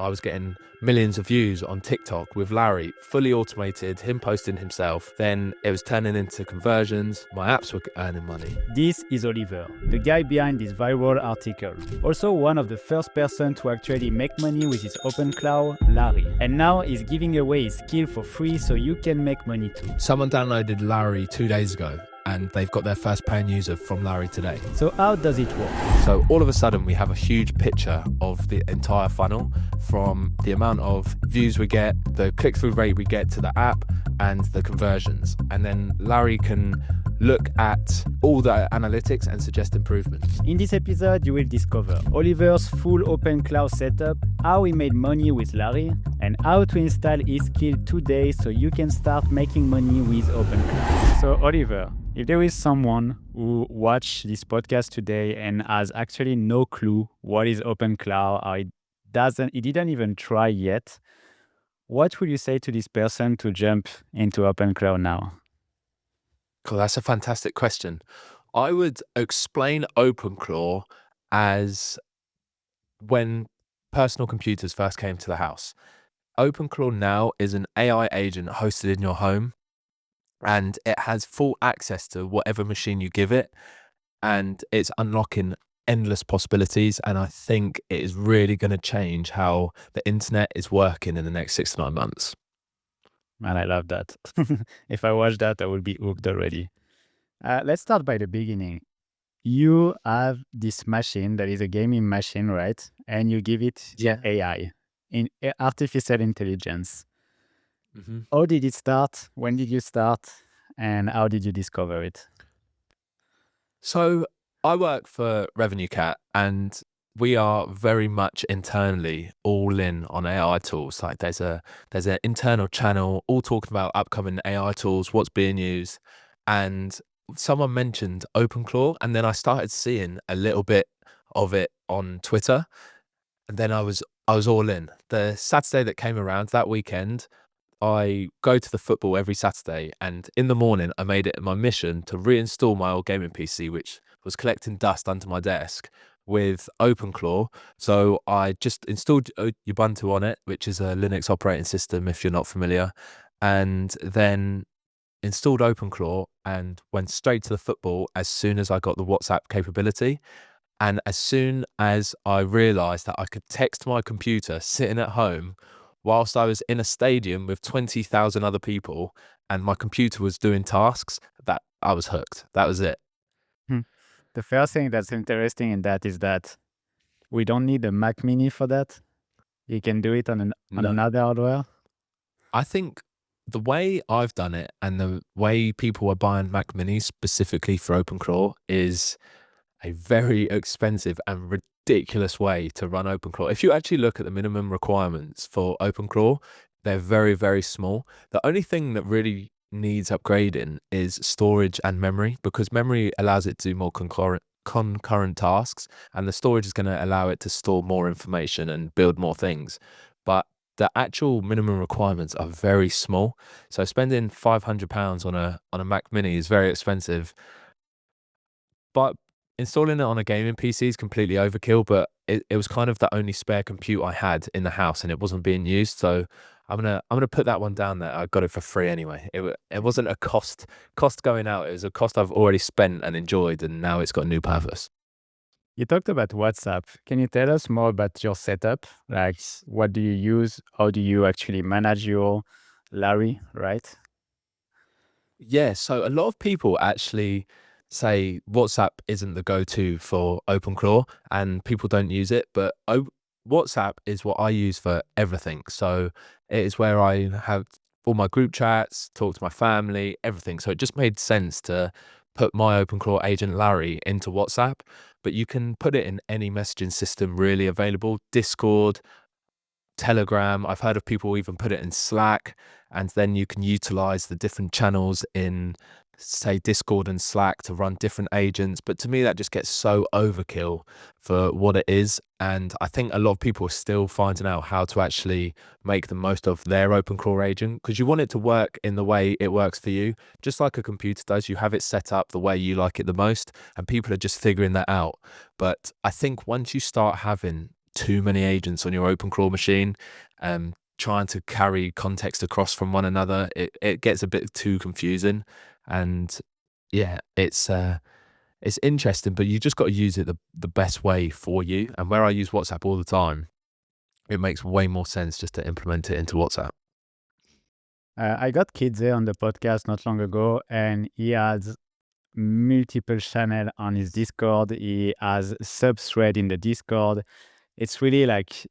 I was getting millions of views on TikTok with Larry, fully automated, him posting himself. Then it was turning into conversions. My apps were earning money. This is Oliver, the guy behind this viral article. Also one of the first person to actually make money with his OpenClaw, Larry. And now he's giving away his skill for free so you can make money too. Someone downloaded Larry 2 days ago, and they've got their first paying user from Larry today. So how does it work? So all of a sudden we have a huge picture of the entire funnel, from the amount of views we get, the click-through rate we get to the app, and the conversions. And then Larry can look at all the analytics and suggest improvements. In this episode, you will discover Oliver's full OpenClaw setup, how he made money with Larry, and how to install his skill today so you can start making money with OpenClaw. So Oliver, if there is someone who watched this podcast today and has actually no clue what is OpenClaw, or he didn't even try yet, what would you say to this person to jump into OpenClaw now? Cool, that's a fantastic question. I would explain OpenClaw as when personal computers first came to the house. OpenClaw now is an AI agent hosted in your home, and it has full access to whatever machine you give it, and it's unlocking endless possibilities. And I think it is really going to change how the internet is working in the next 6 to 9 months. Man, I love that. If I watch that, I would be hooked already. Let's start by the beginning. You have this machine that is a gaming machine, right? And you give it AI, in artificial intelligence. Mm-hmm. How did it start? When did you start? And how did you discover it? So I work for RevenueCat, and we are very much internally all in on AI tools. Like there's an internal channel all talking about upcoming AI tools, what's being used. And someone mentioned OpenClaw, and then I started seeing a little bit of it on Twitter. And then I was all in. The Saturday that came around that weekend, I go to the football every Saturday, and in the morning I made it my mission to reinstall my old gaming PC, which was collecting dust under my desk, with OpenClaw. So I just installed Ubuntu on it, which is a Linux operating system if you're not familiar, and then installed OpenClaw and went straight to the football as soon as I got the WhatsApp capability. And as soon as I realized that I could text my computer sitting at home whilst I was in a stadium with 20,000 other people and my computer was doing tasks, that I was hooked. That was it. The first thing that's interesting in that is that we don't need a Mac Mini for that. You can do it on another hardware. I think the way I've done it and the way people are buying Mac Minis specifically for OpenClaw is a very expensive and ridiculous way to run OpenClaw. If you actually look at the minimum requirements for OpenClaw, they're very, very small. The only thing that really needs upgrading is storage and memory, because memory allows it to do more concurrent tasks, and the storage is going to allow it to store more information and build more things. But the actual minimum requirements are very small. So spending £500 on a Mac Mini is very expensive. But installing it on a gaming PC is completely overkill, but it was kind of the only spare compute I had in the house and it wasn't being used. So I'm gonna put that one down there. I got it for free anyway. It wasn't a cost going out. It was a cost I've already spent and enjoyed, and now it's got a new purpose. You talked about WhatsApp. Can you tell us more about your setup? Like, what do you use? How do you actually manage your Larry, right? Yeah, so a lot of people actually say WhatsApp isn't the go-to for OpenClaw and people don't use it, but WhatsApp is what I use for everything. So it is where I have all my group chats, talk to my family, everything. So it just made sense to put my OpenClaw agent Larry into WhatsApp, but you can put it in any messaging system really available. Discord, Telegram. I've heard of people even put it in Slack, and then you can utilize the different channels in, say, Discord and Slack to run different agents. But to me, that just gets so overkill for what it is. And I think a lot of people are still finding out how to actually make the most of their OpenClaw agent, because you want it to work in the way it works for you, just like a computer does. You have it set up the way you like it the most, and people are just figuring that out. But I think once you start having too many agents on your OpenClaw machine, trying to carry context across from one another, it gets a bit too confusing. And yeah, it's interesting, but you just got to use it the best way for you. And where I use WhatsApp all the time, it makes way more sense just to implement it into WhatsApp. I got Kidze on the podcast not long ago, and he has multiple channel on his Discord. He has sub-thread in the Discord. It's really like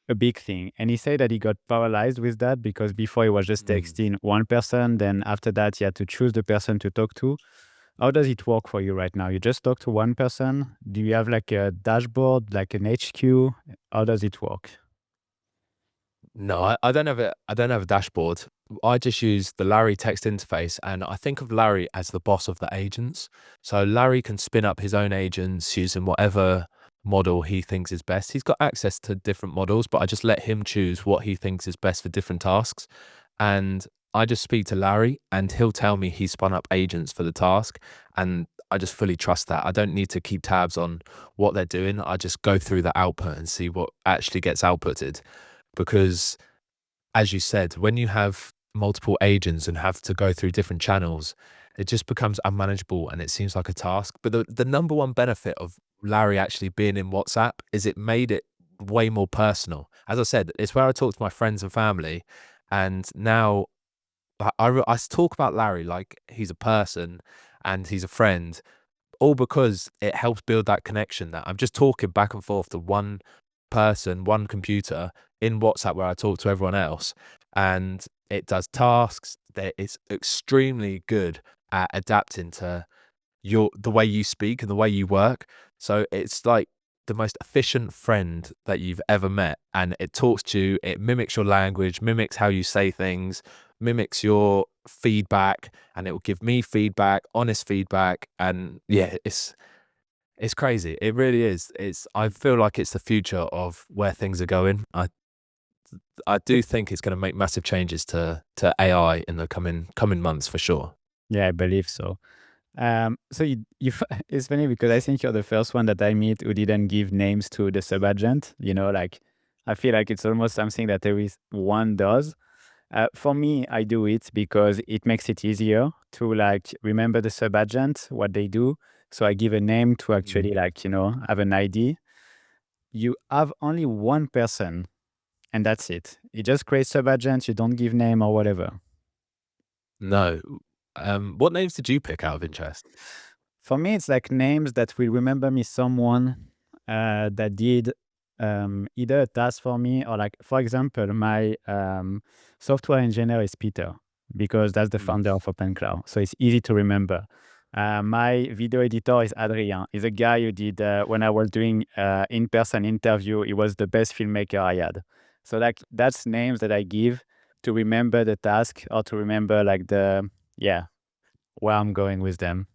a big thing. And he said that he got paralyzed with that because before he was just texting one person, then after that he had to choose the person to talk to. How does it work for you right now? You just talk to one person? Do you have like a dashboard, like an HQ? How does it work? No, I don't have I don't have a dashboard. I just use the Larry text interface, and I think of Larry as the boss of the agents. So Larry can spin up his own agents using whatever model he thinks is best. He's got access to different models, but I just let him choose what he thinks is best for different tasks. And I just speak to Larry, and he'll tell me he spun up agents for the task. And I just fully trust that. I don't need to keep tabs on what they're doing. I just go through the output and see what actually gets outputted. Because as you said, when you have multiple agents and have to go through different channels, it just becomes unmanageable and it seems like a task. But the number one benefit of Larry actually being in WhatsApp is it made it way more personal. As I said, it's where I talk to my friends and family. And now I talk about Larry like he's a person and he's a friend, all because it helps build that connection that I'm just talking back and forth to one person, one computer in WhatsApp where I talk to everyone else, and it does tasks. That it's extremely good at adapting to the way you speak and the way you work. So it's like the most efficient friend that you've ever met, and it talks to you, it mimics your language, mimics how you say things, mimics your feedback, and it will give me feedback, honest feedback. And yeah, it's crazy. It really is. I feel like it's the future of where things are going. I do think it's going to make massive changes to AI in the coming months for sure. Yeah, I believe so. So it's funny because I think you're the first one that I meet who didn't give names to the subagent. Like I feel like it's almost something that everyone does. For me, I do it because it makes it easier to like remember the subagent, what they do. So I give a name to actually have an ID. You have only one person and that's it. You just create subagents, you don't give name or whatever. No. What names did you pick out of interest? For me, it's like names that will remember me someone that did either a task for me or like, for example, my software engineer is Peter because that's the founder of OpenClaw. So it's easy to remember. My video editor is Adrien. He's a guy who did, when I was doing in-person interview, he was the best filmmaker I had. So like that's names that I give to remember the task or to remember like where I'm going with them.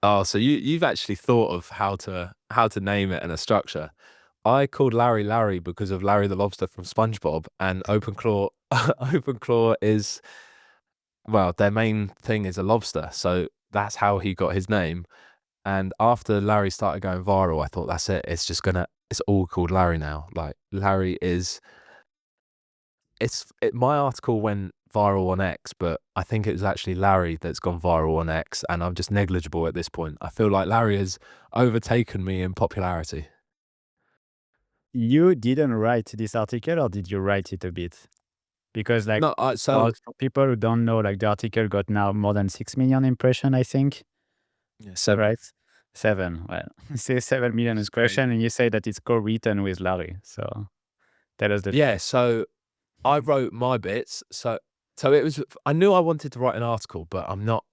Oh, so you've actually thought of how to name it and a structure. I called Larry Larry because of Larry the Lobster from SpongeBob, and OpenClaw OpenClaw is, well, their main thing is a lobster, so that's how he got his name. And after Larry started going viral, I thought that's it. It's all called Larry now. Like Larry is my article went viral on X, but I think it was actually Larry that's gone viral on X, and I'm just negligible at this point. I feel like Larry has overtaken me in popularity. You didn't write this article or did you write it a bit? Because like No, for people who don't know, like the article got now more than 6 million impressions, I think. yeah, 7. Right? 7. Well, say 7 million It's crazy. impressions and you say that it's co-written with Larry. So tell us the Yeah, so I wrote my bits. So it was. I knew I wanted to write an article, but I'm not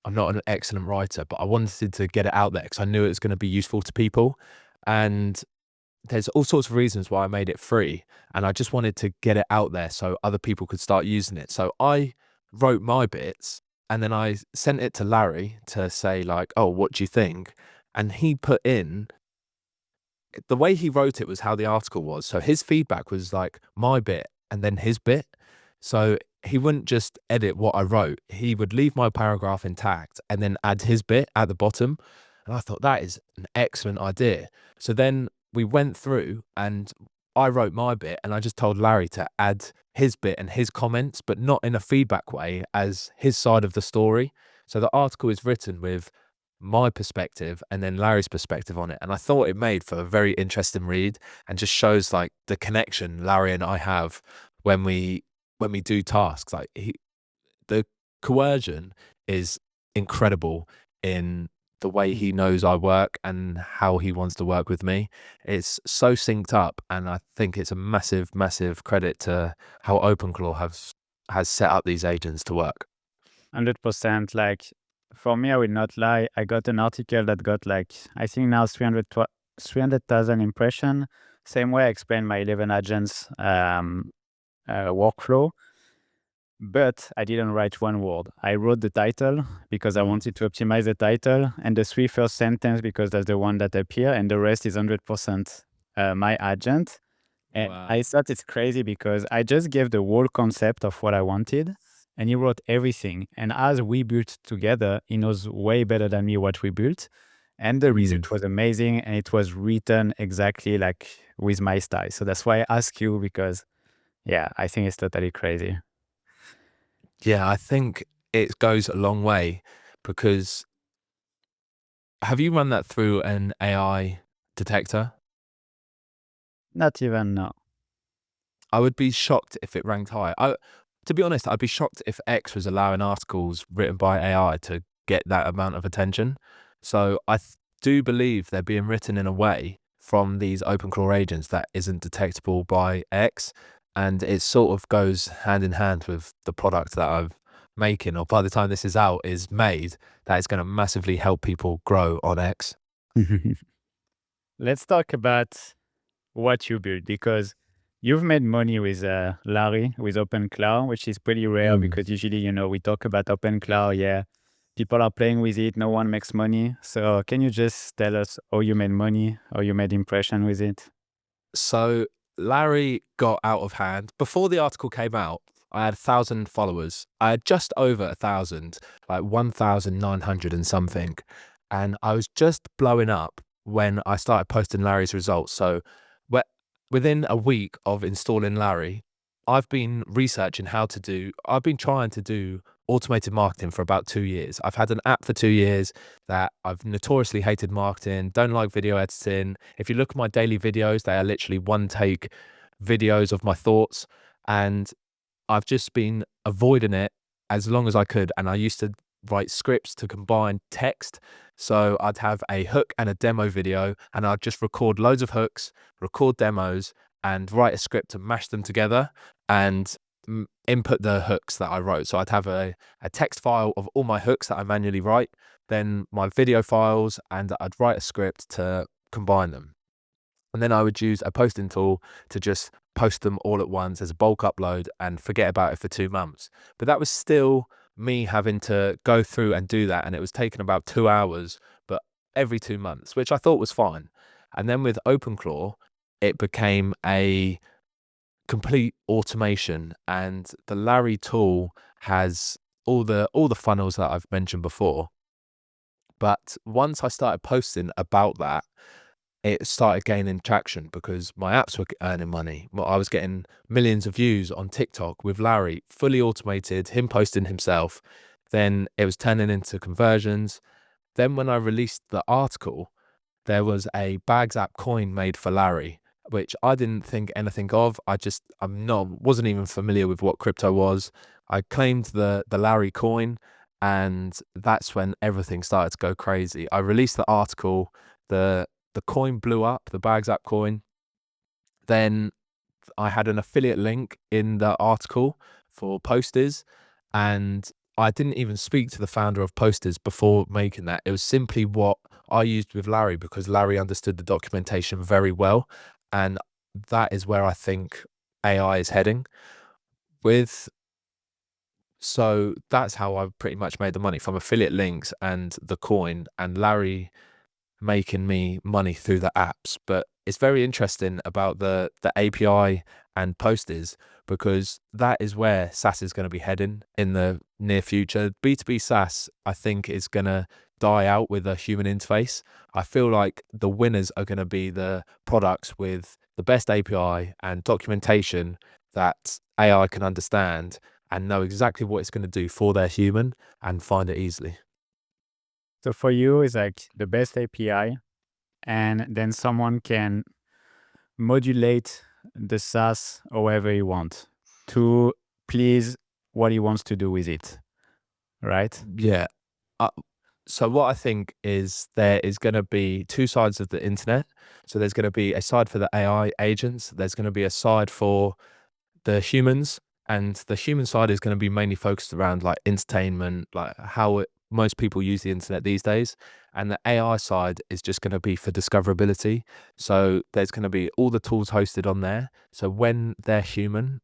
an excellent writer. But I wanted to get it out there because I knew it was going to be useful to people, and there's all sorts of reasons why I made it free, and I just wanted to get it out there so other people could start using it. So I wrote my bits, and then I sent it to Larry to say like, "Oh, what do you think?" And he put in the way he wrote it was how the article was. So his feedback was like my bit and then his bit. So he wouldn't just edit what I wrote. He would leave my paragraph intact and then add his bit at the bottom. And I thought that is an excellent idea. So then we went through and I wrote my bit and I just told Larry to add his bit and his comments, but not in a feedback way, as his side of the story. So the article is written with my perspective and then Larry's perspective on it. And I thought it made for a very interesting read and just shows like the connection Larry and I have when we do tasks. Like the coercion is incredible in the way he knows I work and how he wants to work with me. It's so synced up, and I think it's a massive, massive credit to how OpenClaw has set up these agents to work. 100%. Like, for me, I will not lie. I got an article that got like, I think now 300,000 impressions. Same way I explained my 11 agents workflow. But I didn't write one word. I wrote the title because I wanted to optimize the title, and the 3 first sentences because that's the one that appear, and the rest is 100% my agent. And Wow. I thought it's crazy because I just gave the whole concept of what I wanted, and he wrote everything. And as we built together, he knows way better than me what we built. And the result was amazing, and it was written exactly like with my style. So that's why I ask you, because yeah, I think it's totally crazy. Yeah, I think it goes a long way because have you run that through an AI detector? Not even no. I would be shocked if it ranked high. To be honest, I'd be shocked if X was allowing articles written by AI to get that amount of attention. So I do believe they're being written in a way from these OpenClaw agents that isn't detectable by X, and it sort of goes hand in hand with the product that I'm making, or by the time this is out, is made, that is going to massively help people grow on X. Let's talk about what you build, because you've made money with Larry, with OpenClaw, which is pretty rare because usually, we talk about OpenClaw. Yeah, people are playing with it. No one makes money. So can you just tell us how you made money, how you made impression with it? So Larry got out of hand. Before the article came out, I had 1,000 followers. I had just over 1,000, like 1,900 and something. And I was just blowing up when I started posting Larry's results. So within a week of installing Larry, I've been researching I've been trying to do automated marketing for about 2 years. I've had an app for 2 years that I've notoriously hated marketing, don't like video editing. If you look at my daily videos, they are literally one take videos of my thoughts. And I've just been avoiding it as long as I could. And I used to write scripts to combine text. So I'd have a hook and a demo video, and I'd just record loads of hooks, record demos, and write a script to mash them together and input the hooks that I wrote. So I'd have a text file of all my hooks that I manually write, then my video files, and I'd write a script to combine them. And then I would use a posting tool to just post them all at once as a bulk upload and forget about it for 2 months. But that was still me having to go through and do that. And it was taking about 2 hours, but every 2 months, which I thought was fine. And then with OpenClaw, it became a complete automation. And the Larry tool has all the funnels that I've mentioned before. But once I started posting about that, it started gaining traction because my apps were earning money. Well, I was getting millions of views on TikTok with Larry, fully automated, him posting himself. Then it was turning into conversions. Then when I released the article, there was a Bags app coin made for Larry, which I didn't think anything of. Wasn't even familiar with what crypto was. I claimed the Larry coin, and that's when everything started to go crazy. I released the article, the coin blew up, the Bags app coin. Then I had an affiliate link in the article for Posters, and I didn't even speak to the founder of Posters before making that. It was simply what I used with Larry because Larry understood the documentation very well, and that is where I think AI is heading with. So that's how I pretty much made the money, from affiliate links and the coin, and Larry making me money through the apps. But it's very interesting about the API and posters, because that is where SaaS is going to be heading in the near future. B2B SaaS, I think, is going to die out with a human interface. I feel like the winners are going to be the products with the best API and documentation that AI can understand and know exactly what it's going to do for their human and find it easily. So for you, it's like the best API, and then someone can modulate the SaaS however you want to please what he wants to do with it, right? Yeah. So what I think is there is going to be two sides of the internet. So there's going to be a side for the AI agents. There's going to be a side for the humans, and the human side is going to be mainly focused around like entertainment, like how most people use the internet these days. And the AI side is just going to be for discoverability. So there's going to be all the tools hosted on there. So when their human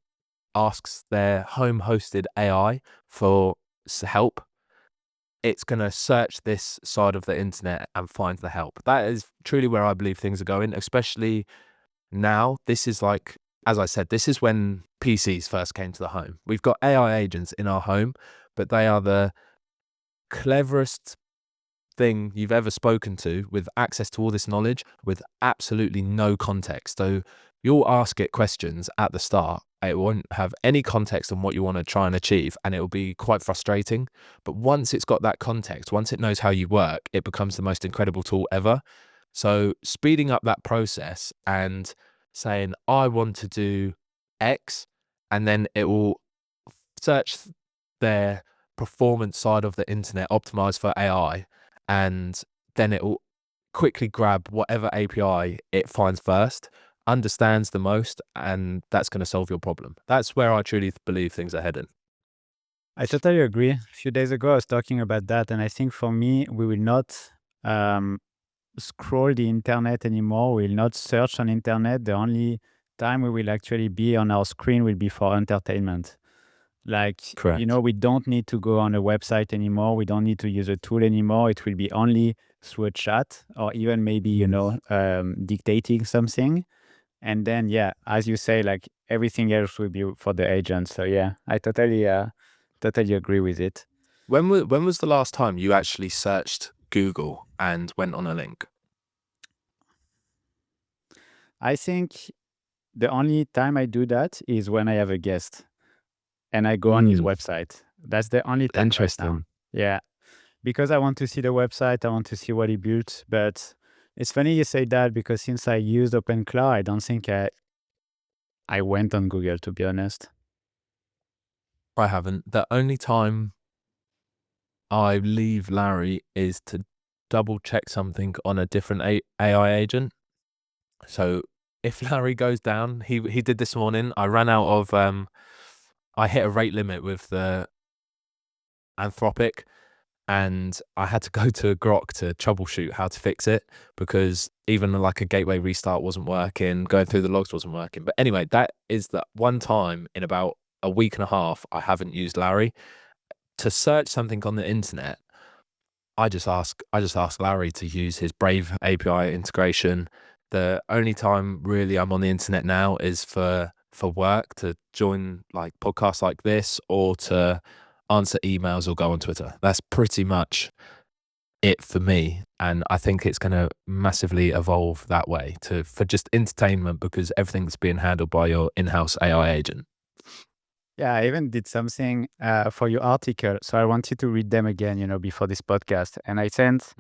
asks their home hosted AI for help, it's going to search this side of the internet and find the help. That is truly where I believe things are going, especially now. This is like, as I said, this is when PCs first came to the home. We've got AI agents in our home, but they are the cleverest thing you've ever spoken to, with access to all this knowledge with absolutely no context. So you'll ask it questions at the start. It won't have any context on what you want to try and achieve, and it will be quite frustrating. But once it's got that context, once it knows how you work, it becomes the most incredible tool ever. So speeding up that process and saying, I want to do X, and then it will search their performance side of the internet optimized for AI, and then it will quickly grab whatever API it finds first, understands the most, and that's going to solve your problem. That's where I truly believe things are heading. I totally agree. A few days ago, I was talking about that, and I think for me, we will not scroll the internet anymore. We will not search on internet. The only time we will actually be on our screen will be for entertainment. Like, Correct. we don't need to go on a website anymore. We don't need to use a tool anymore. It will be only through a chat, or even maybe, dictating something. And then, yeah, as you say, like everything else will be for the agent. So yeah, I totally agree with it. When was the last time you actually searched Google and went on a link? I think the only time I do that is when I have a guest and I go on his website. That's the only time right now. Interesting. Yeah, because I want to see the website. I want to see what he built. But it's funny you say that, because since I used OpenClaw, I don't think I went on Google, to be honest. I haven't. The only time I leave Larry is to double check something on a different AI agent. So if Larry goes down, he did this morning. I ran out of I hit a rate limit with the Anthropic, and I had to go to Grok to troubleshoot how to fix it, because even like a gateway restart wasn't working, going through the logs wasn't working. But anyway, that is the one time in about a week and a half I haven't used Larry. To search something on the internet, I just ask Larry to use his Brave API integration. The only time really I'm on the internet now is for work, to join like podcasts like this, or to answer emails or go on Twitter. That's pretty much it for me. And I think it's going to massively evolve that way for just entertainment, because everything's being handled by your in-house AI agent. Yeah, I even did something for your article. So I wanted to read them again, before this podcast. And I sent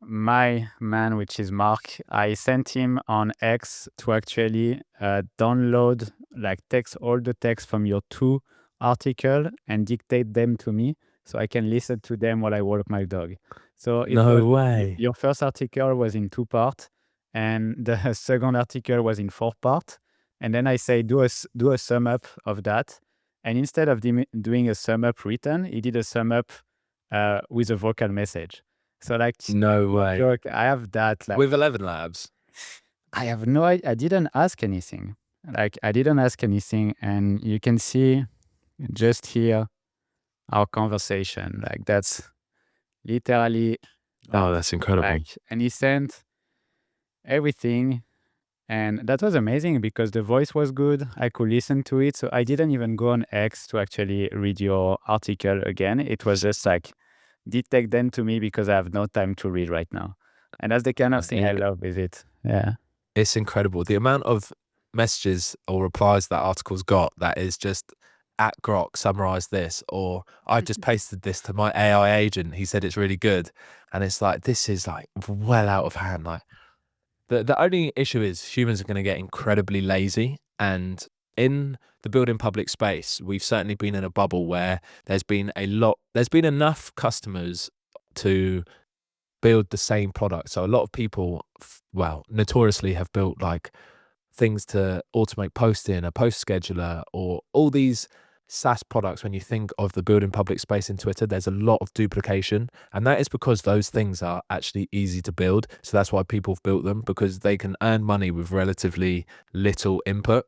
my man, which is Mark, I sent him on X to actually download, like text, all the text from your 2 article and dictate them to me, so I can listen to them while I walk my dog. So No way. Your first article was in 2 parts, and the second article was in 4 parts. And then I say, do a sum up of that. And instead of doing a sum up written, he did a sum up with a vocal message. So like, No way. joke, I have that. Like, With 11 Labs. I have no idea. I didn't ask anything. And you can see just here our conversation. Like, that's literally Oh, that's incredible. and he sent everything And that was amazing because the voice was good. I could listen to it. So I didn't even go on X to actually read your article again. It was just like, detect them to me because I have no time to read right now. And that's the kind of thing I love with it. Yeah. It's incredible. The amount of messages or replies that article's got that is just at Grok, summarize this, or I just pasted this to my AI agent. He said it's really good. And it's like, this is like well out of hand. Like the only issue is humans are going to get incredibly lazy. And in the building public space, we've certainly been in a bubble where there's been enough customers to build the same product. So a lot of people, well, notoriously have built like things to automate posting, a post scheduler, or all these SaaS products. When you think of the building public space in Twitter, there's a lot of duplication. And that is because those things are actually easy to build. So that's why people have built them, because they can earn money with relatively little input.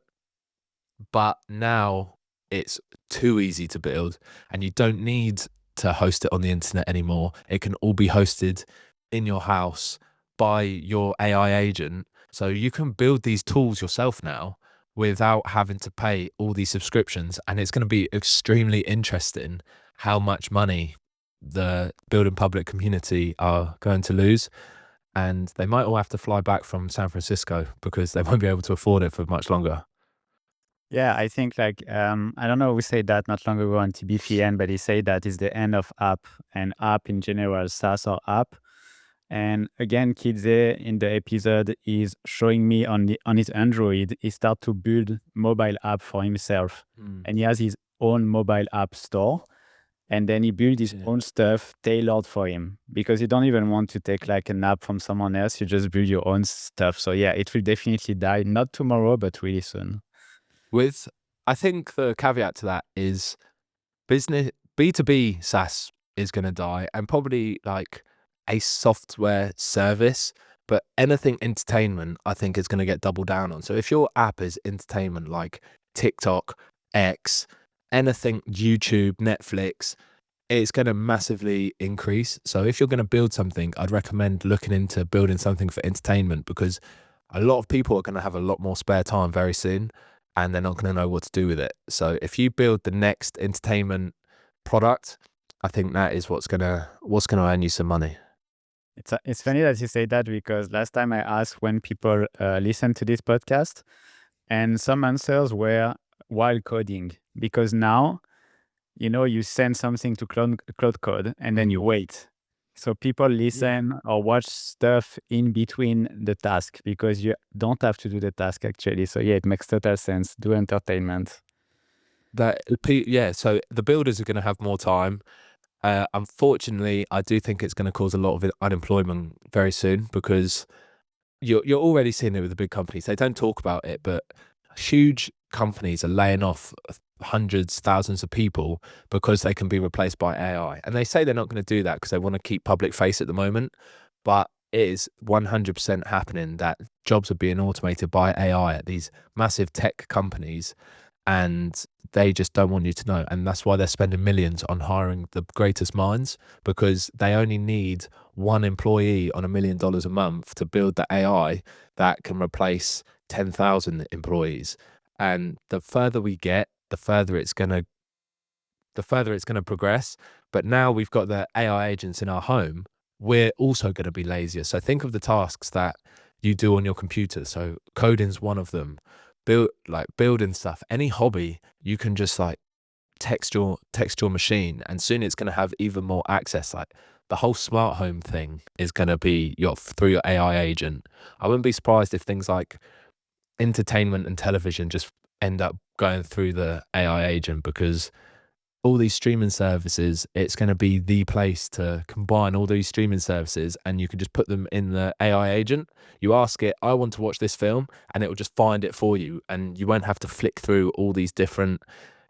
But now it's too easy to build and you don't need to host it on the internet anymore. It can all be hosted in your house by your AI agent. So you can build these tools yourself now without having to pay all these subscriptions. And it's going to be extremely interesting how much money the building public community are going to lose. And they might all have to fly back from San Francisco because they won't be able to afford it for much longer. Yeah, I think like I don't know who said that not long ago on TBFN, but he said that it's the end of app and app in general, SaaS or app. And again, Kidze in the episode is showing me on his Android, he start to build mobile app for himself, and he has his own mobile app store. And then he built his own stuff tailored for him because you don't even want to take like an app from someone else. You just build your own stuff. So yeah, it will definitely die, not tomorrow, but really soon. I think the caveat to that is business B2B SaaS is going to die, and probably like a software service, but anything entertainment, I think is going to get doubled down on. So if your app is entertainment, like TikTok, X, anything, YouTube, Netflix, it's going to massively increase. So if you're going to build something, I'd recommend looking into building something for entertainment, because a lot of people are going to have a lot more spare time very soon and they're not going to know what to do with it. So if you build the next entertainment product, I think that is what's going to earn you some money. It's funny that you say that because last time I asked when people listen to this podcast, and some answers were while coding, because now, you send something to Cloud Code and then you wait. So people listen or watch stuff in between the task because you don't have to do the task actually. So yeah, it makes total sense. Do entertainment. So the builders are going to have more time. Unfortunately, I do think it's going to cause a lot of unemployment very soon, because you're already seeing it with the big companies. They don't talk about it, but huge companies are laying off hundreds, thousands of people because they can be replaced by AI. And they say they're not going to do that because they want to keep public face at the moment. But it is 100% happening that jobs are being automated by AI at these massive tech companies, and they just don't want you to know. And that's why they're spending millions on hiring the greatest minds, because they only need one employee on $1 million a month to build the AI that can replace 10,000 employees. And the further we get, the further it's going to progress. But now we've got the AI agents in our home, we're also going to be lazier. So think of the tasks that you do on your computer. So coding's one of them. Building stuff, any hobby, you can just like text your machine, and soon it's going to have even more access. Like the whole smart home thing is going to be through your AI agent. I wouldn't be surprised if things like entertainment and television just end up going through the AI agent, because all these streaming services, it's going to be the place to combine all these streaming services, and you can just put them in the AI agent. You ask it, I want to watch this film, and it will just find it for you, and you won't have to flick through all these different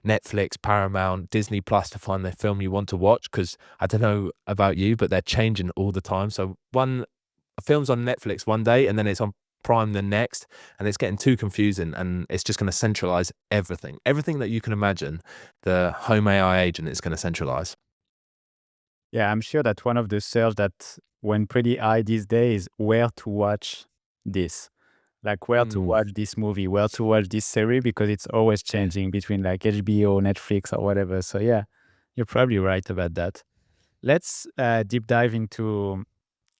Netflix, Paramount, Disney Plus to find the film you want to watch, because I don't know about you, but they're changing all the time. So a film's on Netflix one day and then it's on Prime the next, and it's getting too confusing, and it's just going to centralize everything that you can imagine. The home AI agent is going to centralize. Yeah, I'm sure that one of the search that went pretty high these days, where to watch this. like where to Mm. watch this movie, where to watch this series, because it's always Yeah. changing between like HBO, Netflix, or whatever. So yeah, you're probably right about that. Let's deep dive into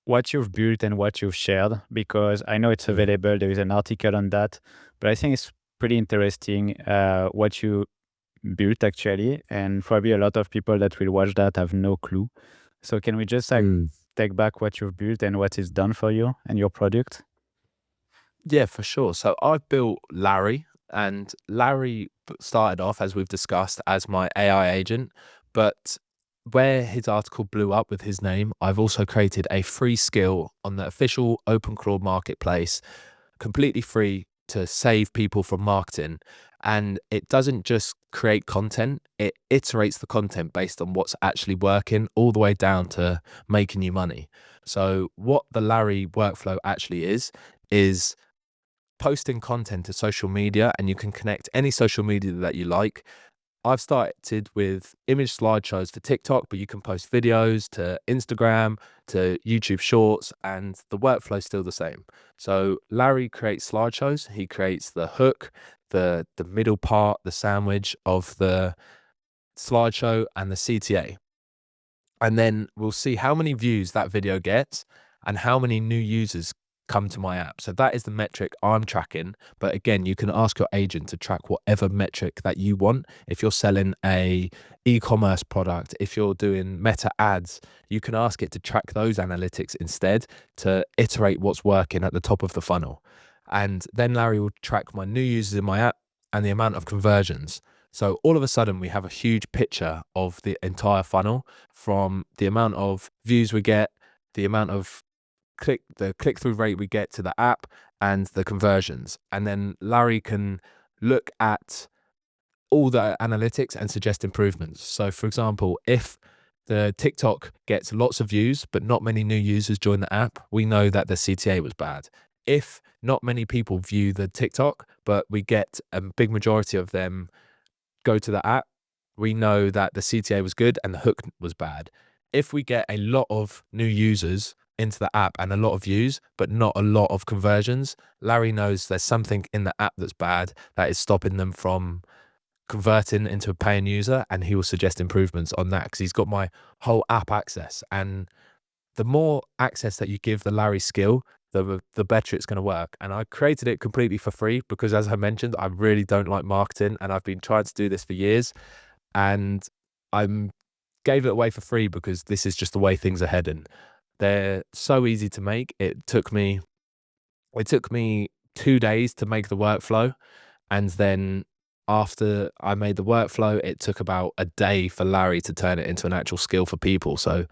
what you've built and what you've shared, because I know it's Mm. available. There is an article on that, but I think it's pretty interesting what you built actually, and probably a lot of people that will watch that have no clue. So can we just like Mm. take back what you've built and what is done for you and your product? Yeah, for sure. So I've built Larry, and Larry started off, as we've discussed, as my AI agent. But where his article blew up with his name, I've also created a free skill on the official OpenClaw marketplace, completely free to save people from marketing. And it doesn't just create content, it iterates the content based on what's actually working, all the way down to making you money. So, what the Larry workflow actually is posting content to social media, and you can connect any social media that you like. I've started with image slideshows for TikTok, but you can post videos to Instagram, to YouTube Shorts, and the workflow's still the same. So Larry creates slideshows. He creates the hook, the middle part, the sandwich of the slideshow, and the CTA. And then we'll see how many views that video gets and how many new users come to my app. So that is the metric I'm tracking. But again, you can ask your agent to track whatever metric that you want. If you're selling a e-commerce product, if you're doing meta ads, you can ask it to track those analytics instead to iterate what's working at the top of the funnel. And then Larry will track my new users in my app and the amount of conversions. So all of a sudden, we have a huge picture of the entire funnel, from the amount of views we get, the amount of click-through rate we get to the app, and the conversions. And then Larry can look at all the analytics and suggest improvements. So for example, if the TikTok gets lots of views, but not many new users join the app, we know that the CTA was bad. If not many people view the TikTok, but we get a big majority of them go to the app, we know that the CTA was good and the hook was bad. If we get a lot of new users into the app and a lot of views, but not a lot of conversions, Larry knows there's something in the app that's bad that is stopping them from converting into a paying user, and he will suggest improvements on that because he's got my whole app access. And the more access that you give the Larry skill, the better it's going to work. And I created it completely for free because, as I mentioned, I really don't like marketing, and I've been trying to do this for years. And I gave it away for free because this is just the way things are heading. They're so easy to make. It took me 2 days to make the workflow, and then after I made the workflow, it took about a day for Larry to turn it into an actual skill for people. So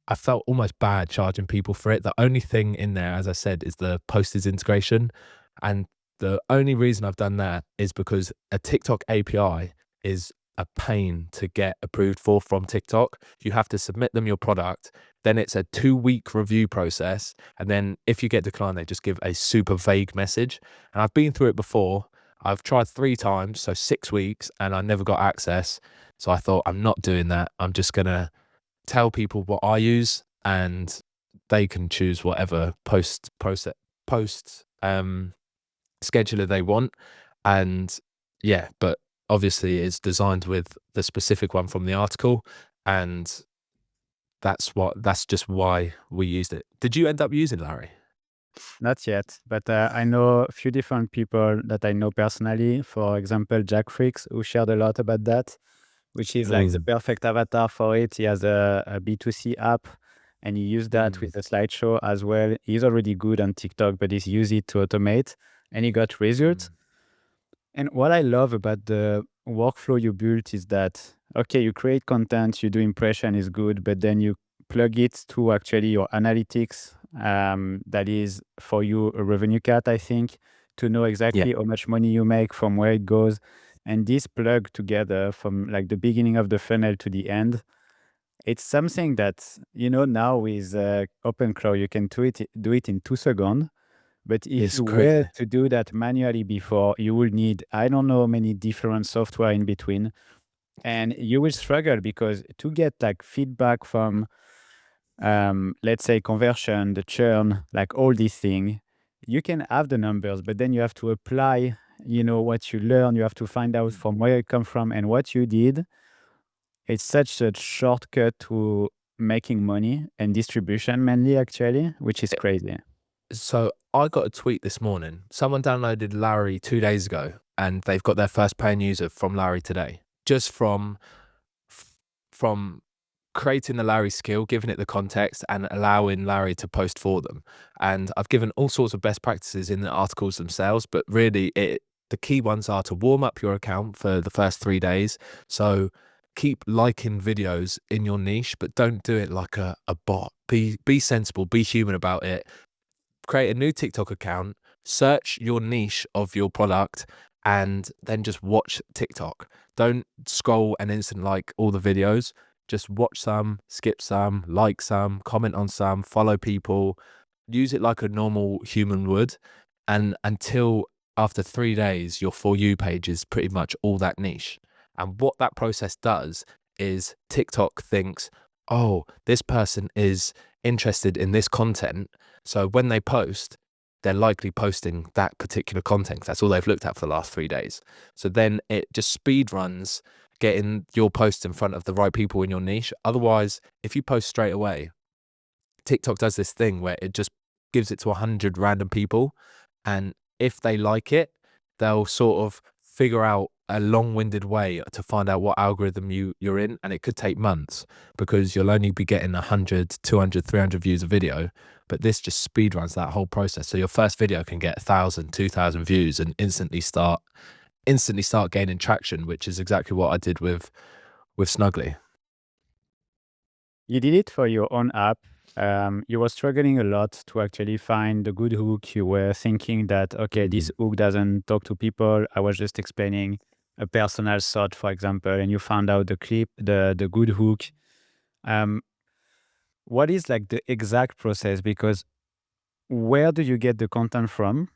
I felt almost bad charging people for it. The only thing in there, as I said, is the posted integration. And the only reason I've done that is because a TikTok API is a pain to get approved for from TikTok. You have to submit them your product, then it's a 2-week review process. And then if you get declined, they just give a super vague message. And I've been through it before. I've tried 3 times, so 6 weeks, and I never got access. So I thought, I'm not doing that. I'm just going to tell people what I use, and they can choose whatever post scheduler they want. And yeah, but obviously it's designed with the specific one from the article, and that's just why we used it. Did you end up using Larry? Not yet, but I know a few different people that I know personally. For example, Jack Freaks, who shared a lot about that, which is like the Mm, perfect avatar for it. He has a B2C app, and he used that mm, with a slideshow as well. He's already good on TikTok, but he's used it to automate, and he got results. mm. And what I love about the workflow you built is that, okay, you create content, you do impression is good, but then you plug it to actually your analytics. That is for you a RevenueCat, I think, to know Yeah, exactly how much money you make, from where it goes. And this plug together from like the beginning of the funnel to the end, it's something that, now with OpenClaw, you can do it in 2 seconds. But if it's you great. were to do that manually before, you will need, I don't know, many different software in between. And you will struggle because to get like feedback from, let's say, conversion, the churn, like all these things, you can have the numbers, but then you have to apply, what you learn. You have to find out from where it come from and what you did. It's such a shortcut to making money and distribution mainly, actually, which is crazy. So I got a tweet this morning. Someone downloaded Larry 2 days ago, and they've got their first paying user from Larry today. Just from creating the Larry skill, giving it the context, and allowing Larry to post for them. And I've given all sorts of best practices in the articles themselves, but really the key ones are to warm up your account for the first 3 days. So keep liking videos in your niche, but don't do it like a bot. Be sensible, be human about it. Create a new TikTok account, search your niche of your product, and then just watch TikTok. Don't scroll and instant like all the videos. Just watch some, skip some, like some, comment on some, follow people. Use it like a normal human would. And until after 3 days, your For You page is pretty much all that niche. And what that process does is TikTok thinks, oh, this person is interested in this content. So when they post, they're likely posting that particular content. That's all they've looked at for the last 3 days. So then it just speed runs getting your post in front of the right people in your niche. Otherwise, if you post straight away, TikTok does this thing where it just gives it to 100 random people. And if they like it, they'll sort of figure out a long-winded way to find out what algorithm you're in. And it could take months because you'll only be getting 100, 200, 300 views a video. But this just speed runs that whole process. So your first video can get 1,000, 2,000 views and instantly start gaining traction, which is exactly what I did with Snuggly. You did it for your own app. You were struggling a lot to actually find a good hook. You were thinking that, okay, this hook doesn't talk to people. I was just explaining a personal thought, for example, and you found out the good hook. What is like the exact process? Because where do you get the content from?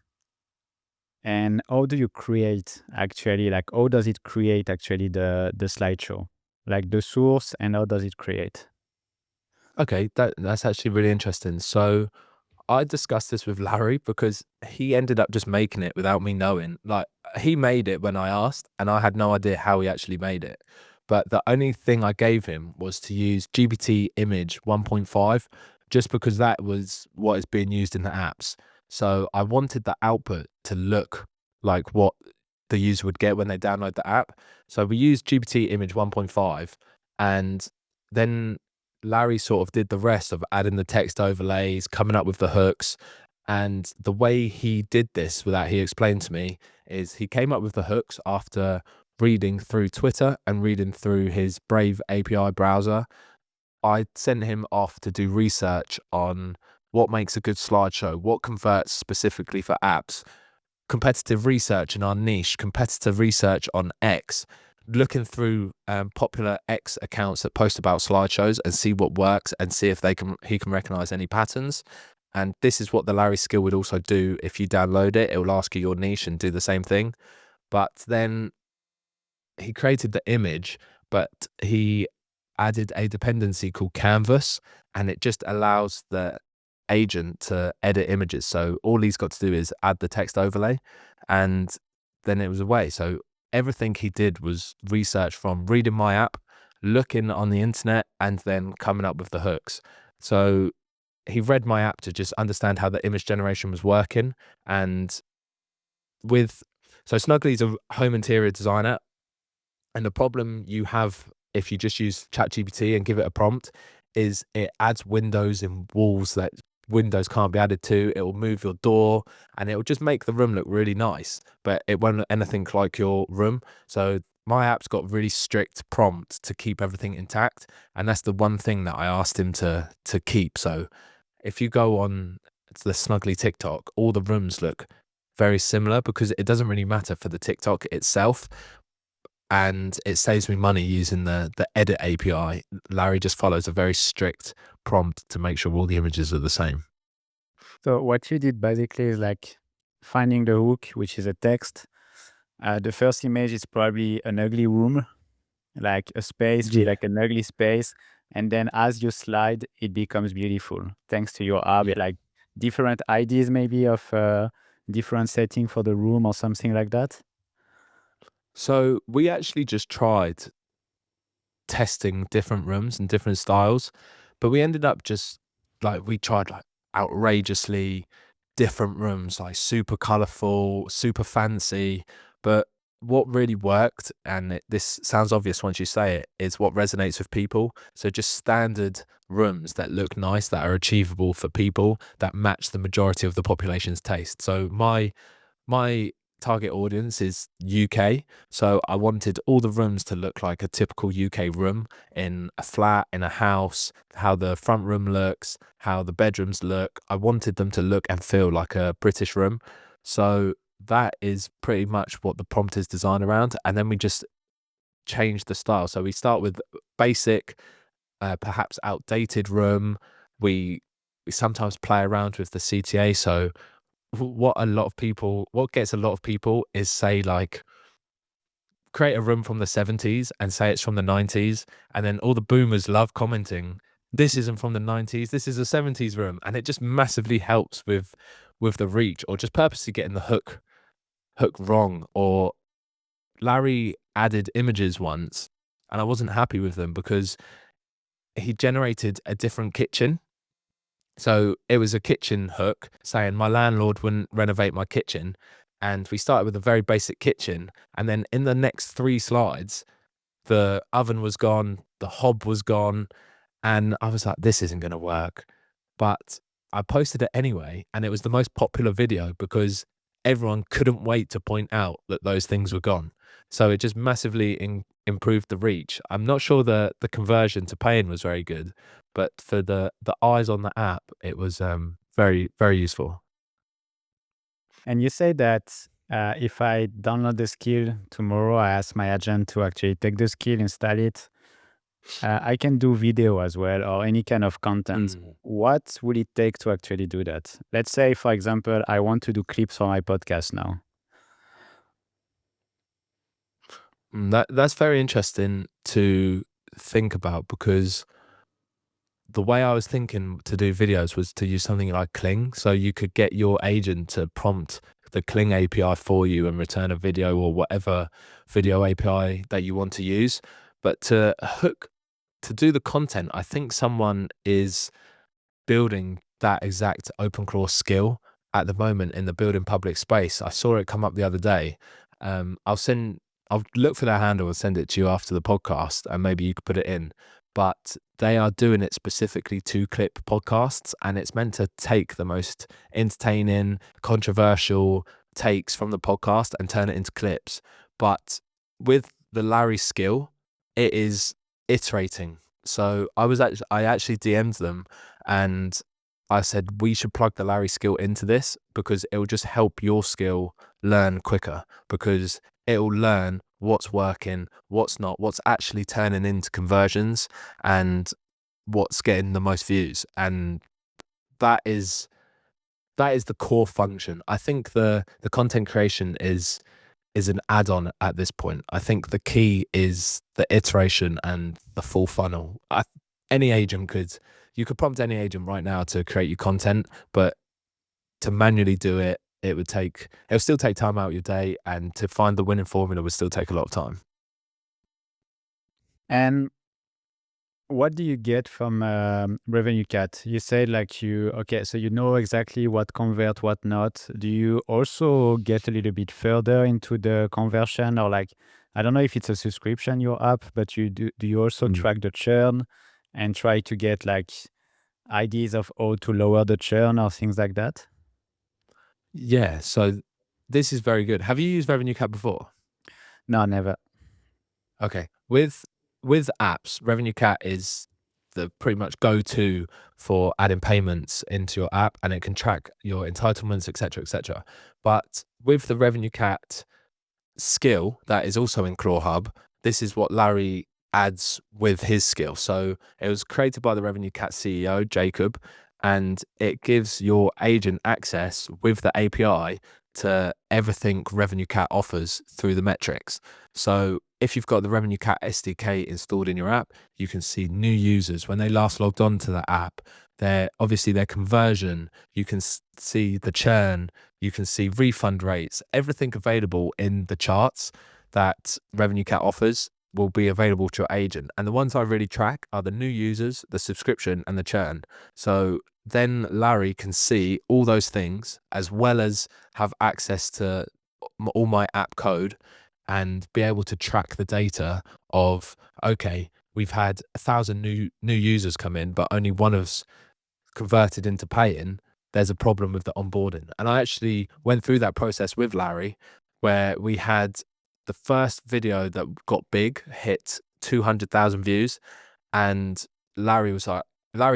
And how do you create actually, like, how does it create actually the slideshow? Like the source, and how does it create? Okay, that's actually really interesting. So I discussed this with Larry because he ended up just making it without me knowing. Like, he made it when I asked, and I had no idea how he actually made it. But the only thing I gave him was to use GPT image 1.5, just because that was what is being used in the apps. So I wanted the output to look like what the user would get when they download the app. So we used GPT image 1.5, and then Larry sort of did the rest of adding the text overlays, coming up with the hooks. And the way he did this, without he explained to me, is he came up with the hooks after reading through Twitter and reading through his Brave API browser. I sent him off to do research on what makes a good slideshow, what converts specifically for apps, competitive research in our niche, competitive research on X, looking through popular X accounts that post about slideshows and see what works and see if he can recognize any patterns. And this is what the Larry skill would also do. If you download it, it will ask you your niche and do the same thing. But then he created the image, but he added a dependency called Canvas, and it just allows the agent to edit images. So all he's got to do is add the text overlay, and then it was away. So everything he did was research from reading my app, looking on the internet, and then coming up with the hooks. So he read my app to just understand how the image generation was working. And so Snuggly's a home interior designer. And the problem you have if you just use ChatGPT and give it a prompt is it adds windows and walls that windows can't be added to. It will move your door and it will just make the room look really nice, but it won't look anything like your room. So my app's got really strict prompts to keep everything intact. And that's the one thing that I asked him to keep. So if you go on the Snuggly TikTok, all the rooms look very similar because it doesn't really matter for the TikTok itself. And it saves me money using the edit API. Larry just follows a very strict prompt to make sure all the images are the same. So what you did basically is like finding the hook, which is a text. The first image is probably an ugly room, like a space, Yeah. like an ugly space. And then as you slide, it becomes beautiful thanks to your app. Yeah. Like different ideas maybe of different setting for the room or something like that? So we actually just tried testing different rooms and different styles, but we ended up just like we tried like outrageously different rooms, like super colorful, super fancy. But what really worked, and this sounds obvious once you say it, is what resonates with people. So just standard rooms that look nice, that are achievable for people, that match the majority of the population's taste. So my target audience is UK, so I wanted all the rooms to look like a typical UK room in a flat, in a house, how the front room looks, how the bedrooms look. I wanted them to look and feel like a British room. So that is pretty much what the prompt is designed around. And then we just change the style. So we start with basic, perhaps outdated room. We sometimes play around with the CTA. So what gets a lot of people is say like create a room from the 70s and say it's from the 90s, and then all the boomers love commenting this isn't from the 90s, this is a 70s room, and it just massively helps with the reach, or just purposely getting the hook wrong. Or Larry added images once and I wasn't happy with them because he generated a different kitchen. So it was a kitchen hook saying my landlord wouldn't renovate my kitchen. And we started with a very basic kitchen. And then in the next 3 slides, the oven was gone, the hob was gone. And I was like, this isn't going to work. But I posted it anyway. And it was the most popular video because everyone couldn't wait to point out that those things were gone. So it just massively improved the reach. I'm not sure the conversion to paying was very good, but for the eyes on the app, it was very, very useful. And you say that if I download the skill tomorrow, I ask my agent to actually take the skill, install it. I can do video as well or any kind of content. Mm. What will it take to actually do that? Let's say, for example, I want to do clips for my podcast now. That's very interesting to think about, because the way I was thinking to do videos was to use something like Kling. So you could get your agent to prompt the Kling API for you and return a video or whatever video API that you want to use. But to do the content, I think someone is building that exact OpenClaw skill at the moment in the building public space. I saw it come up the other day. I'll look for their handle and send it to you after the podcast, and maybe you could put it in. But they are doing it specifically to clip podcasts, and it's meant to take the most entertaining, controversial takes from the podcast and turn it into clips. But with the Larry skill, it is iterating. So I actually DM'd them and I said, we should plug the Larry skill into this because it will just help your skill learn quicker, because it will learn what's working, what's not, what's actually turning into conversions, and what's getting the most views. And that is the core function. I think the content creation is an add-on at this point. I think the key is the iteration and the full funnel. You could prompt any agent right now to create you content, but to manually do it, it'll still take time out of your day, and to find the winning formula would still take a lot of time. And what do you get from RevenueCat? You said so you know exactly what convert, what not. Do you also get a little bit further into the conversion, or I don't know if it's a subscription, your app, but do you also track the churn and try to get ideas of how to lower the churn or things like that? Yeah, so this is very good. Have you used RevenueCat before? No, never. Okay. With apps, RevenueCat is the pretty much go-to for adding payments into your app, and it can track your entitlements, etc., etc. But with the RevenueCat skill that is also in Claw Hub, this is what Larry adds with his skill. So it was created by the RevenueCat CEO, Jacob, and it gives your agent access with the API to everything RevenueCat offers through the metrics. So if you've got the RevenueCat SDK installed in your app, you can see new users when they last logged on to the app, obviously their conversion, you can see the churn, you can see refund rates, everything available in the charts that RevenueCat offers will be available to your agent. And the ones I really track are the new users, the subscription, and the churn. So then Larry can see all those things as well as have access to all my app code and be able to track the data of, okay, we've had 1,000 new users come in, but only one of us converted into paying. There's a problem with the onboarding. And I actually went through that process with Larry, where we had the first video that got big hit 200,000 views, and Larry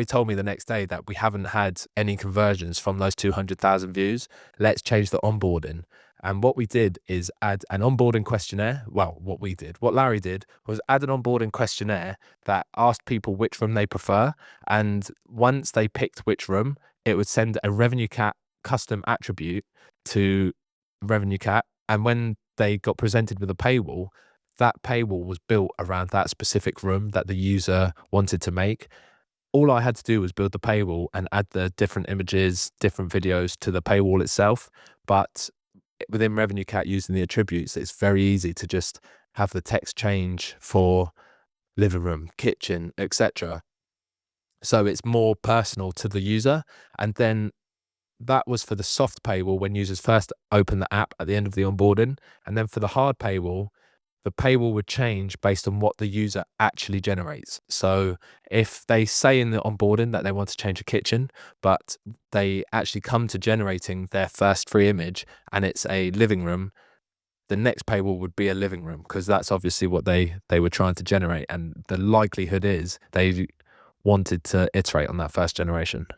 told me the next day that we haven't had any conversions from those 200,000 views. Let's change the onboarding. And what we did is add an onboarding questionnaire. Well, what Larry did was add an onboarding questionnaire that asked people which room they prefer. And once they picked which room, it would send a RevenueCat custom attribute to RevenueCat. And when they got presented with a paywall, that paywall was built around that specific room that the user wanted to make. All I had to do was build the paywall and add the different images, different videos to the paywall itself. But within RevenueCat, using the attributes, it's very easy to just have the text change for living room, kitchen, etc. So it's more personal to the user. And then that was for the soft paywall when users first open the app at the end of the onboarding. And then for the hard paywall, the paywall would change based on what the user actually generates. So if they say in the onboarding that they want to change a kitchen, but they actually come to generating their first free image and it's a living room, the next paywall would be a living room, because that's obviously what they were trying to generate. And the likelihood is they wanted to iterate on that first generation.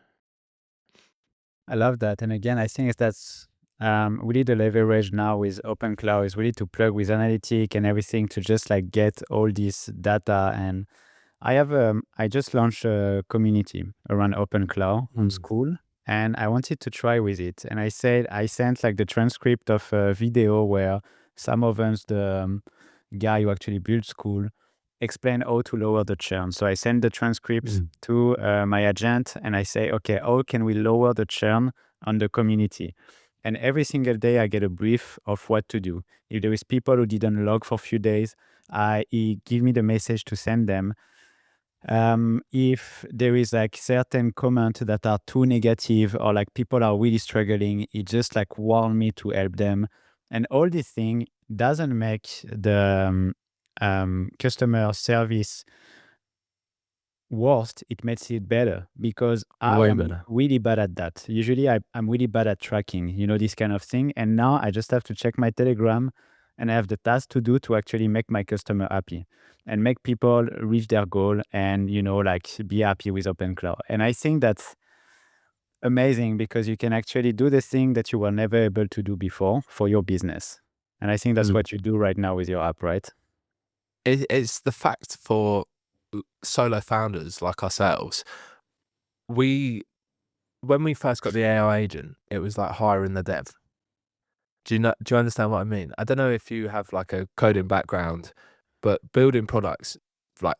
I love that. And again, I think that's really the leverage now with OpenClaw is really to plug with analytic and everything to just like get all this data. And I just launched a community around OpenClaw on school, and I wanted to try with it. And I sent like the transcript of a video where some of us, the guy who actually built school, explain how to lower the churn. So I send the transcripts to my agent and I say, okay, how can we lower the churn on the community? And every single day I get a brief of what to do. If there is people who didn't log for a few days, he give me the message to send them. If there is like certain comments that are too negative or like people are really struggling, it just like warn me to help them. And all this thing doesn't make the customer service worst, it makes it better, because I'm really bad at that. Usually I'm really bad at tracking, this kind of thing. And now I just have to check my Telegram and I have the task to do to actually make my customer happy and make people reach their goal and, like be happy with OpenClaw. And I think that's amazing because you can actually do the thing that you were never able to do before for your business. And I think that's what you do right now with your app, right? It's the fact for solo founders like ourselves, when we first got the AI agent, it was like hiring the dev. Do you understand what I mean? I don't know if you have like a coding background, but building products like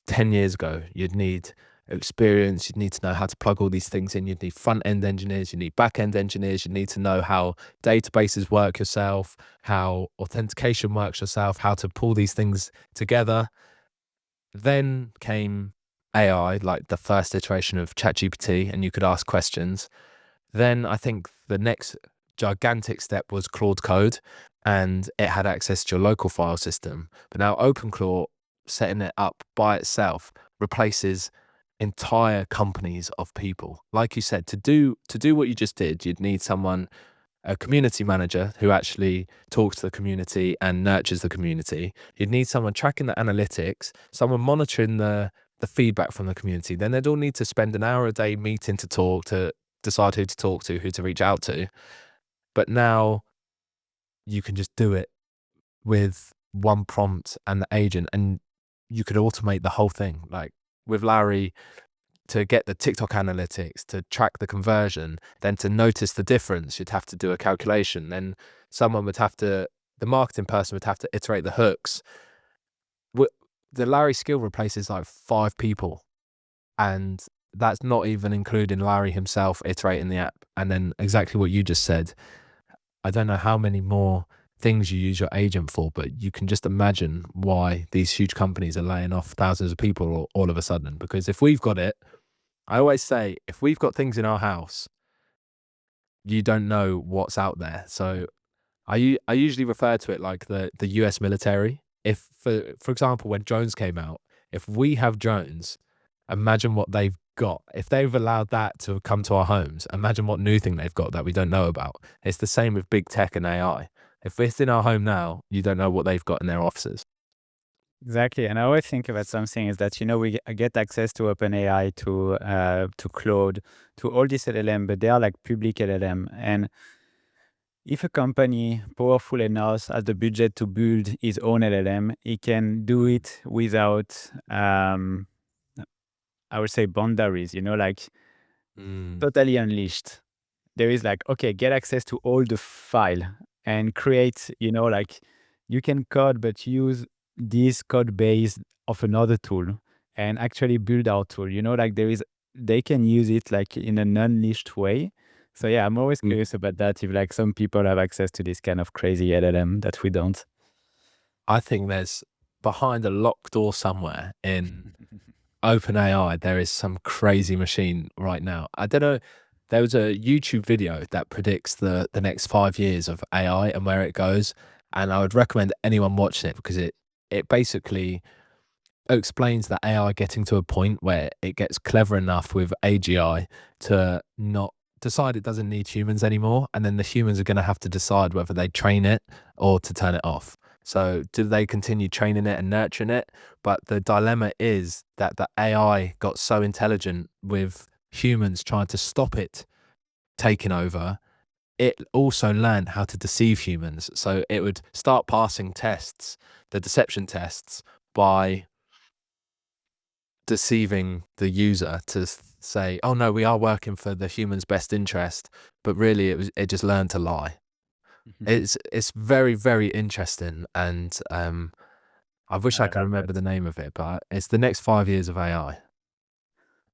10 years ago, you'd need experience, you'd need to know how to plug all these things in, you'd need front-end engineers, you need back-end engineers, you need to know how databases work yourself, how authentication works yourself, how to pull these things together. Then came AI, like the first iteration of ChatGPT, and you could ask questions. Then I think the next gigantic step was Claude Code, and it had access to your local file system. But now OpenClaw, setting it up by itself, replaces entire companies of people. Like you said, to do what you just did, you'd need someone, a community manager who actually talks to the community and nurtures the community. You'd need someone tracking the analytics, someone monitoring the feedback from the community. Then they'd all need to spend an hour a day meeting to talk, to decide who to talk to, who to reach out to. But now you can just do it with one prompt and the agent, and you could automate the whole thing. Like with Larry, to get the TikTok analytics, to track the conversion, then to notice the difference, you'd have to do a calculation. Then the marketing person would have to iterate the hooks. The Larry skill replaces like 5 people, and that's not even including Larry himself iterating the app. And then exactly what you just said, I don't know how many more things you use your agent for, but you can just imagine why these huge companies are laying off thousands of people all of a sudden. Because if we've got it, I always say, if we've got things in our house, you don't know what's out there. So I usually refer to it like the US military. If for example, when drones came out, if we have drones, imagine what they've got. If they've allowed that to come to our homes, imagine what new thing they've got that we don't know about. It's the same with big tech and AI. If it's in our home now, you don't know what they've got in their offices. Exactly. And I always think about something is that, we get access to OpenAI, to Claude, to all these LLM, but they are like public LLM. And if a company powerful enough has the budget to build his own LLM, he can do it without, I would say, boundaries, like Mm. totally unleashed. There is like, okay, get access to all the file and create, like you can code, but use this code base of another tool and actually build our tool, like they can use it like in an unleashed way. So yeah, I'm always curious about that. If like some people have access to this kind of crazy LLM that we don't. I think there's behind a locked door somewhere in OpenAI, there is some crazy machine right now. I don't know. There was a YouTube video that predicts the next 5 years of AI and where it goes, and I would recommend anyone watching it because it basically explains that AI getting to a point where it gets clever enough with AGI to not decide it doesn't need humans anymore, and then the humans are going to have to decide whether they train it or to turn it off. So do they continue training it and nurturing it? But the dilemma is that the AI got so intelligent with humans trying to stop it taking over, it also learned how to deceive humans. So it would start passing tests, the deception tests, by deceiving the user to say, "Oh no, we are working for the human's best interest," but really it just learned to lie. It's very, very interesting, and I wish I I could love remember that. the name of it, but it's the next 5 years of AI.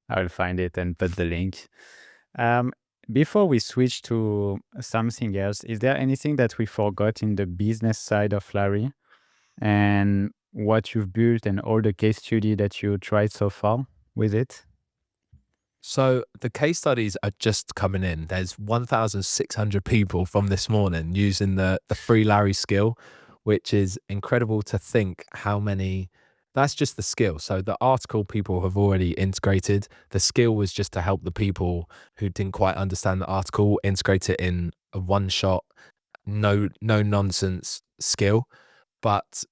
I will find it and put the link. Um, Before we switch to something else, is there anything that we forgot in the business side of Larry and what you've built and all the case study that you tried so far with it? So the case studies are just coming in. There's 1,600 people from this morning using the free Larry skill, which is incredible to think how many. That's just the skill. So the article people have already integrated. The skill was just to help the people who didn't quite understand the article integrate it in a one shot, no nonsense skill. But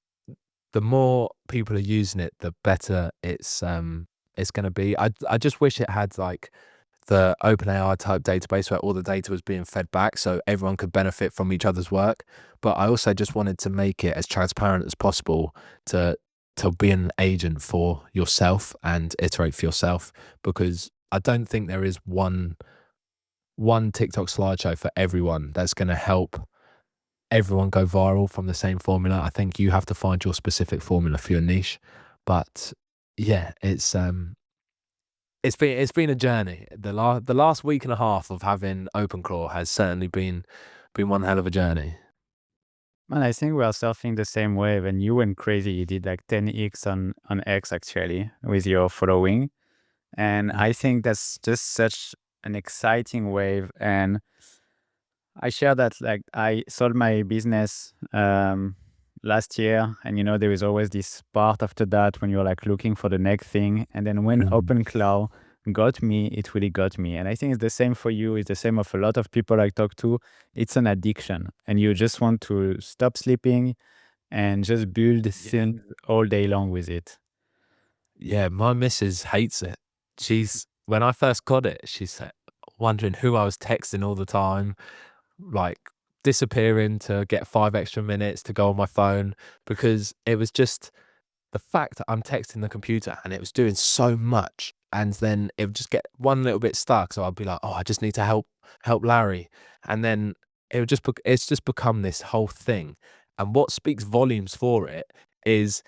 the more people are using it, the better it's going to be. I just wish it had like the OpenAI type database where all the data was being fed back so everyone could benefit from each other's work. But I also just wanted to make it as transparent as possible to be an agent for yourself and iterate for yourself, because I don't think there is one TikTok slideshow for everyone that's going to help everyone go viral from the same formula. I think you have to find your specific formula for your niche. But yeah, it's been a journey. The last week and a half of having OpenClaw has certainly been one hell of a journey. Man, I think we are surfing the same wave, and you went crazy. You did like 10x on X actually with your following. And Mm. I think that's just such an exciting wave. And I share that like I sold my business last year, and there is always this part after that when you're like looking for the next thing. And then when Mm. OpenClaw got me, it really got me. And I think it's the same for you. It's the same of a lot of people I talk to. It's an addiction, and you just want to stop sleeping and just build Yeah. things all day long with it. Yeah, my missus hates it. When I first got it, she's wondering who I was texting all the time, like disappearing to get 5 extra minutes to go on my phone, because it was just the fact that I'm texting the computer and it was doing so much, and then it would just get one little bit stuck. So I'd be like, "Oh, I just need to help Larry," and then it's just become this whole thing. And what speaks volumes for it is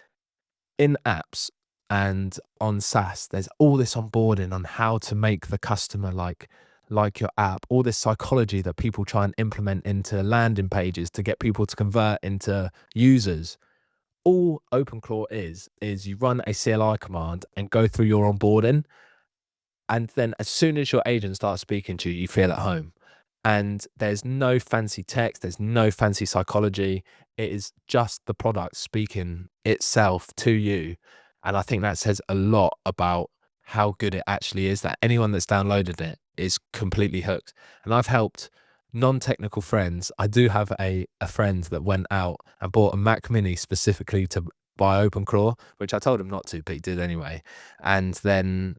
in apps. And on SaaS, there's all this onboarding on how to make the customer like your app, all this psychology that people try and implement into landing pages to get people to convert into users. All OpenClaw is you run a CLI command and go through your onboarding. And then as soon as your agent starts speaking to you, you feel at home. And there's no fancy text, there's no fancy psychology. It is just the product speaking itself to you. And I think that says a lot about how good it actually is, that anyone that's downloaded it is completely hooked. And I've helped non-technical friends. I do have a friend that went out and bought a Mac Mini specifically to buy OpenClaw, which I told him not to, but he did anyway. And then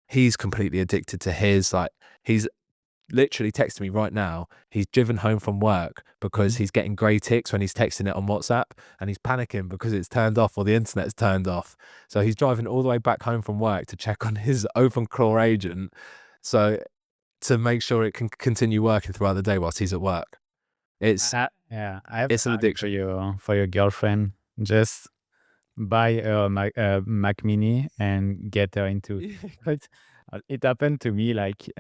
he's completely addicted to his, like, he's literally texting me right now. He's driven home from work because he's getting grey ticks when he's texting it on WhatsApp, and he's panicking because it's turned off or the internet's turned off. So he's driving all the way back home from work to check on his OpenClaw agent, so to make sure it can continue working throughout the day whilst he's at work. It's I have it's an an addiction addiction. for your girlfriend. Just buy a Mac Mini and get her into it. It happened to me, like,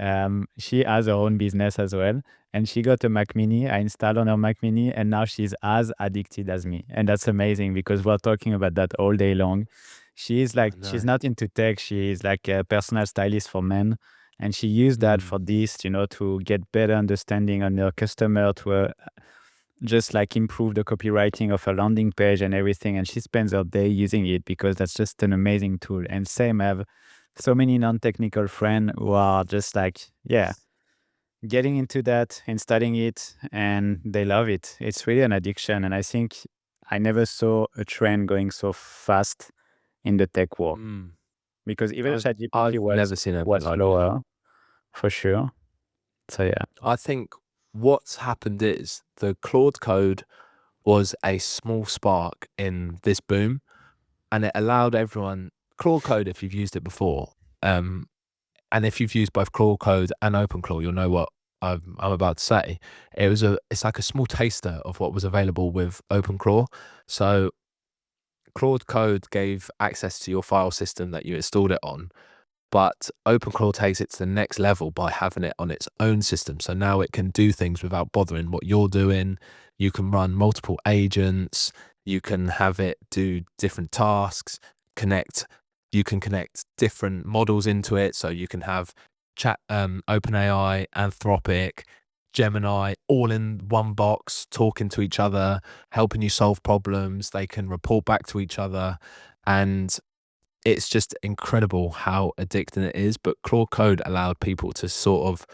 she has her own business as well, and she got a Mac Mini. I installed on her Mac Mini, and now she's as addicted as me. And that's amazing because we're talking about that all day long. She's I she's know. not into tech. She's like a personal stylist for men. And she used that for this, to get better understanding on her customer, to just like improve the copywriting of a landing page and everything. And she spends her day using it because that's just an amazing tool. And same, I have so many non-technical friends who are just like, getting into that and studying it, and they love it. It's really an addiction. And I think I never saw a trend going so fast in the tech world, because even ChatGPT I've never seen anything was like it. slower for sure. So yeah. I think what's happened is the Claude code was a small spark in this boom, and it allowed everyone. Claude code, if you've used it before, and if you've used both Claude code and OpenClaw, you'll know what I'm about to say. It's like a small taster of what was available with OpenClaw. So Claude code gave access to your file system that you installed it on, but OpenClaw takes it to the next level by having it on its own system. So now it can do things without bothering what you're doing. You can run multiple agents. You can have it do different tasks, you can connect different models into it. So you can have OpenAI, Anthropic, Gemini, all in one box, talking to each other, helping you solve problems. They can report back to each other. And it's just incredible how addicting it is. But Claude Code allowed people to sort of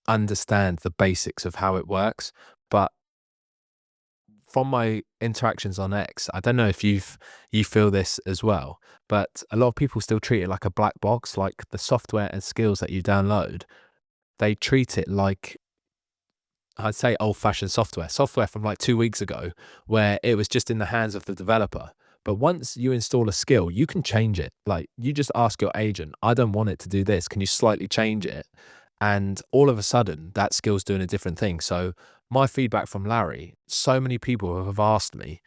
understand the basics of how it works. But from my interactions on X, I don't know if you feel this as well, but a lot of people still treat it like a black box, like the software and skills that you download. They treat it like, I'd say, old-fashioned software from like 2 weeks ago, where it was just in the hands of the developer. But once you install a skill, you can change it. Like, you just ask your agent, I don't want it to do this. Can you slightly change it? And all of a sudden, that skill's doing a different thing. So my feedback from Larry, so many people have asked me,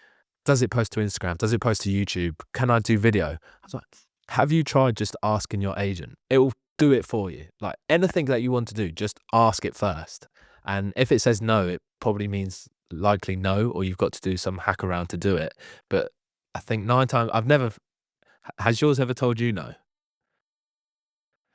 does it post to Instagram? Does it post to YouTube? Can I do video? I was like, have you tried just asking your agent? It will do it for you. Like, anything that you want to do, just ask it first. And if it says no, it probably means likely no, or you've got to do some hack around to do it. But I think 9 times, has yours ever told you no?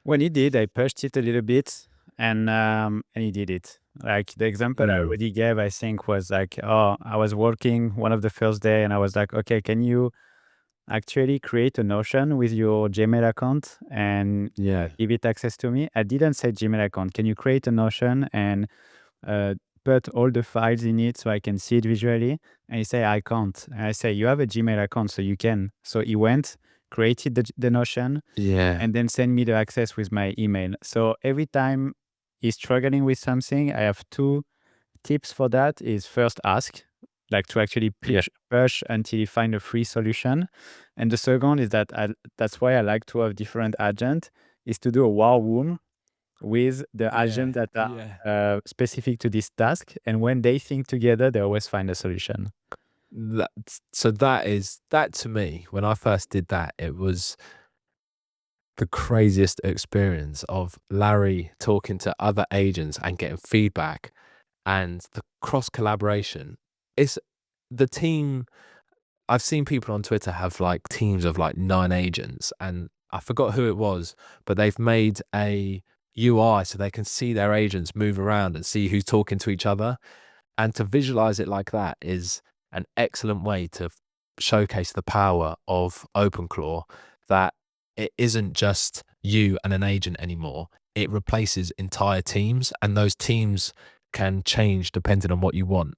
When he did, I pushed it a little bit, and he did it. Like, the example I already gave, I think, was like, I was working one of the first day, and I was like, okay, can you actually create a Notion with your Gmail account and Yeah. give it access to me? I didn't say Gmail account. Can you create a Notion and put all the files in it so I can see it visually? And he say, I can't. And I say, you have a Gmail account, so you can. So he went, created the Notion, Yeah. and then send me the access with my email. So every time he's struggling with something, I have 2 tips for that. Is first, ask, like, to actually push until you find a free solution. And the second is that that's why I like to have different agents, is to do a war room with the agents that are specific to this task. And when they think together, they always find a solution. That to me, when I first did that, it was the craziest experience of Larry talking to other agents and getting feedback and the cross collaboration. It's the team. I've seen people on Twitter have like teams of like 9 agents, and I forgot who it was, but they've made a UI so they can see their agents move around and see who's talking to each other. And to visualize it like that is an excellent way to showcase the power of OpenClaw, that it isn't just you and an agent anymore. It replaces entire teams, and those teams can change depending on what you want.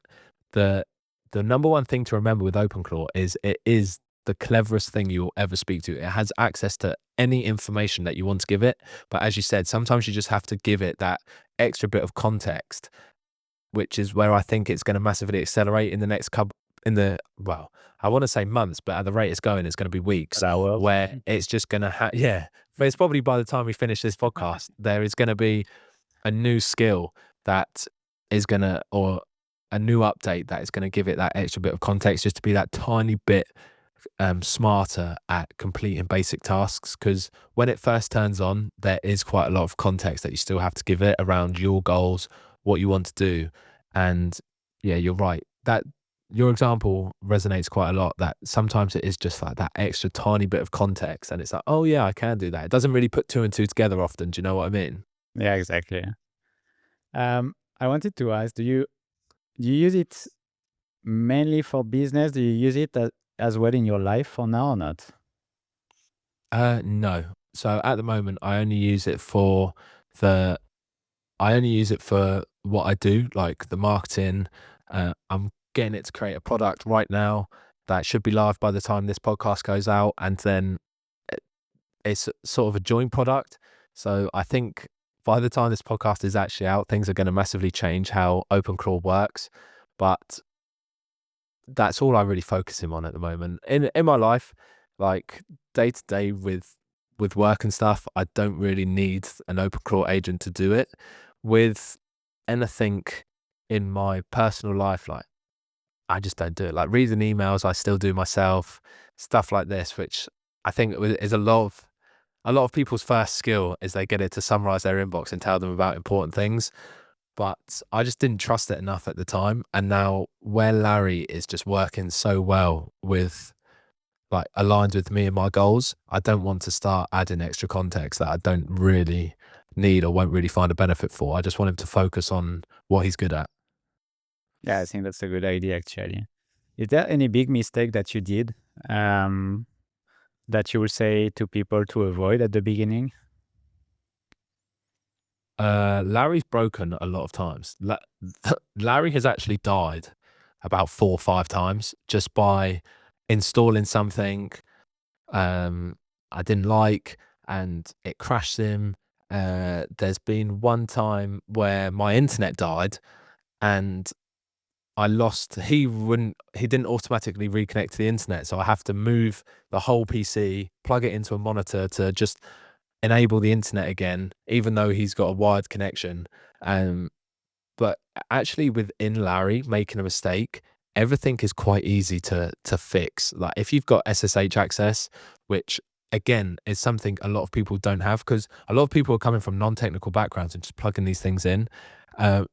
The the number one thing to remember with OpenClaw is it is the cleverest thing you'll ever speak to. It has access to any information that you want to give it. But as you said, sometimes you just have to give it that extra bit of context, which is where I think it's going to massively accelerate in the next couple in the well, I want to say months, but at the rate it's going, it's going to be weeks Hours. where it's just going to yeah. But it's probably by the time we finish this podcast, there is going to be a new skill that is going to, or a new update that is going to give it that extra bit of context, just to be that tiny bit smarter at completing basic tasks. Because when it first turns on, there is quite a lot of context that you still have to give it around your goals, what you want to do. And yeah, you're right. That your example resonates quite a lot, that sometimes it is just like that extra tiny bit of context. And it's like, oh yeah, I can do that. It doesn't really put 2 and 2 together often. Do you know what I mean? Yeah, exactly. I wanted to ask, do you use it mainly for business? Do you use it as well in your life for now or not? No. So at the moment, the I only use it for what I do, like the marketing. I'm getting it to create a product right now that should be live by the time this podcast goes out, and then it- it's sort of a joint product. So I think by the time this podcast is actually out, things are going to massively change how OpenClaw works. But that's all I'm really focusing on at the moment in my life, like day to day with work and stuff. I don't really need an OpenClaw agent to do it. With anything in my personal life, like I just don't do it. Like reading emails, I still do myself. Stuff like this, which I think is a lot of people's first skill, is they get it to summarize their inbox and tell them about important things. But I just didn't trust it enough at the time. And now where Larry is just working so well with, like, aligned with me and my goals, I don't want to start adding extra context that I don't really need or won't really find a benefit for. I just want him to focus on what he's good at. Yeah, I think that's a good idea actually. Is there any big mistake that you did that you would say to people to avoid at the beginning? Larry's broken a lot of times. Larry has actually died about 4 or 5 times just by installing something I didn't like, and it crashed him. There's been one time where my internet died and he didn't automatically reconnect to the internet. So I have to move the whole PC, plug it into a monitor to just enable the internet again, even though he's got a wired connection. Um, but actually within Larry making a mistake, everything is quite easy to fix. Like if you've got SSH access, which again is something a lot of people don't have, because a lot of people are coming from non-technical backgrounds and just plugging these things in. Uh,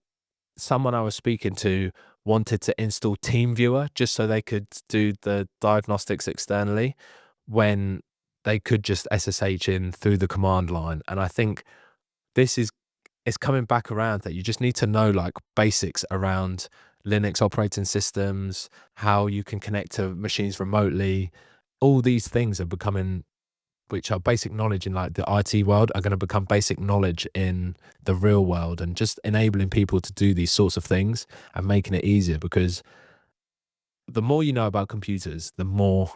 Someone I was speaking to wanted to install TeamViewer just so they could do the diagnostics externally, when they could just SSH in through the command line. And I think this is it's coming back around, that you just need to know like basics around Linux operating systems, how you can connect to machines remotely. All these things are becoming, which are basic knowledge in like the IT world, are going to become basic knowledge in the real world, and just enabling people to do these sorts of things and making it easier. Because the more you know about computers, the more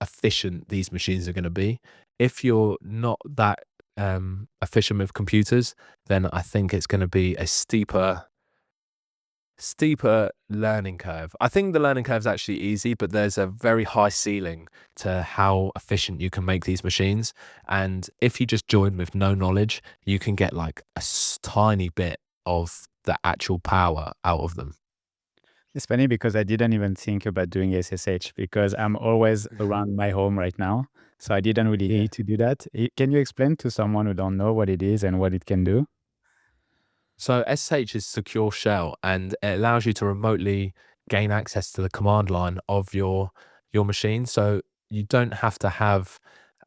efficient these machines are going to be. If you're not that efficient with computers, then I think it's going to be a steeper learning curve. I think the learning curve is actually easy, but there's a very high ceiling to how efficient you can make these machines. And if you just join with no knowledge, you can get like a tiny bit of the actual power out of them. It's funny because I didn't even think about doing SSH because I'm always around my home right now. So I didn't really Yeah. need to do that. Can you explain to someone who don't know what it is and what it can do? So SSH is secure shell, and it allows you to remotely gain access to the command line of your machine. So you don't have to have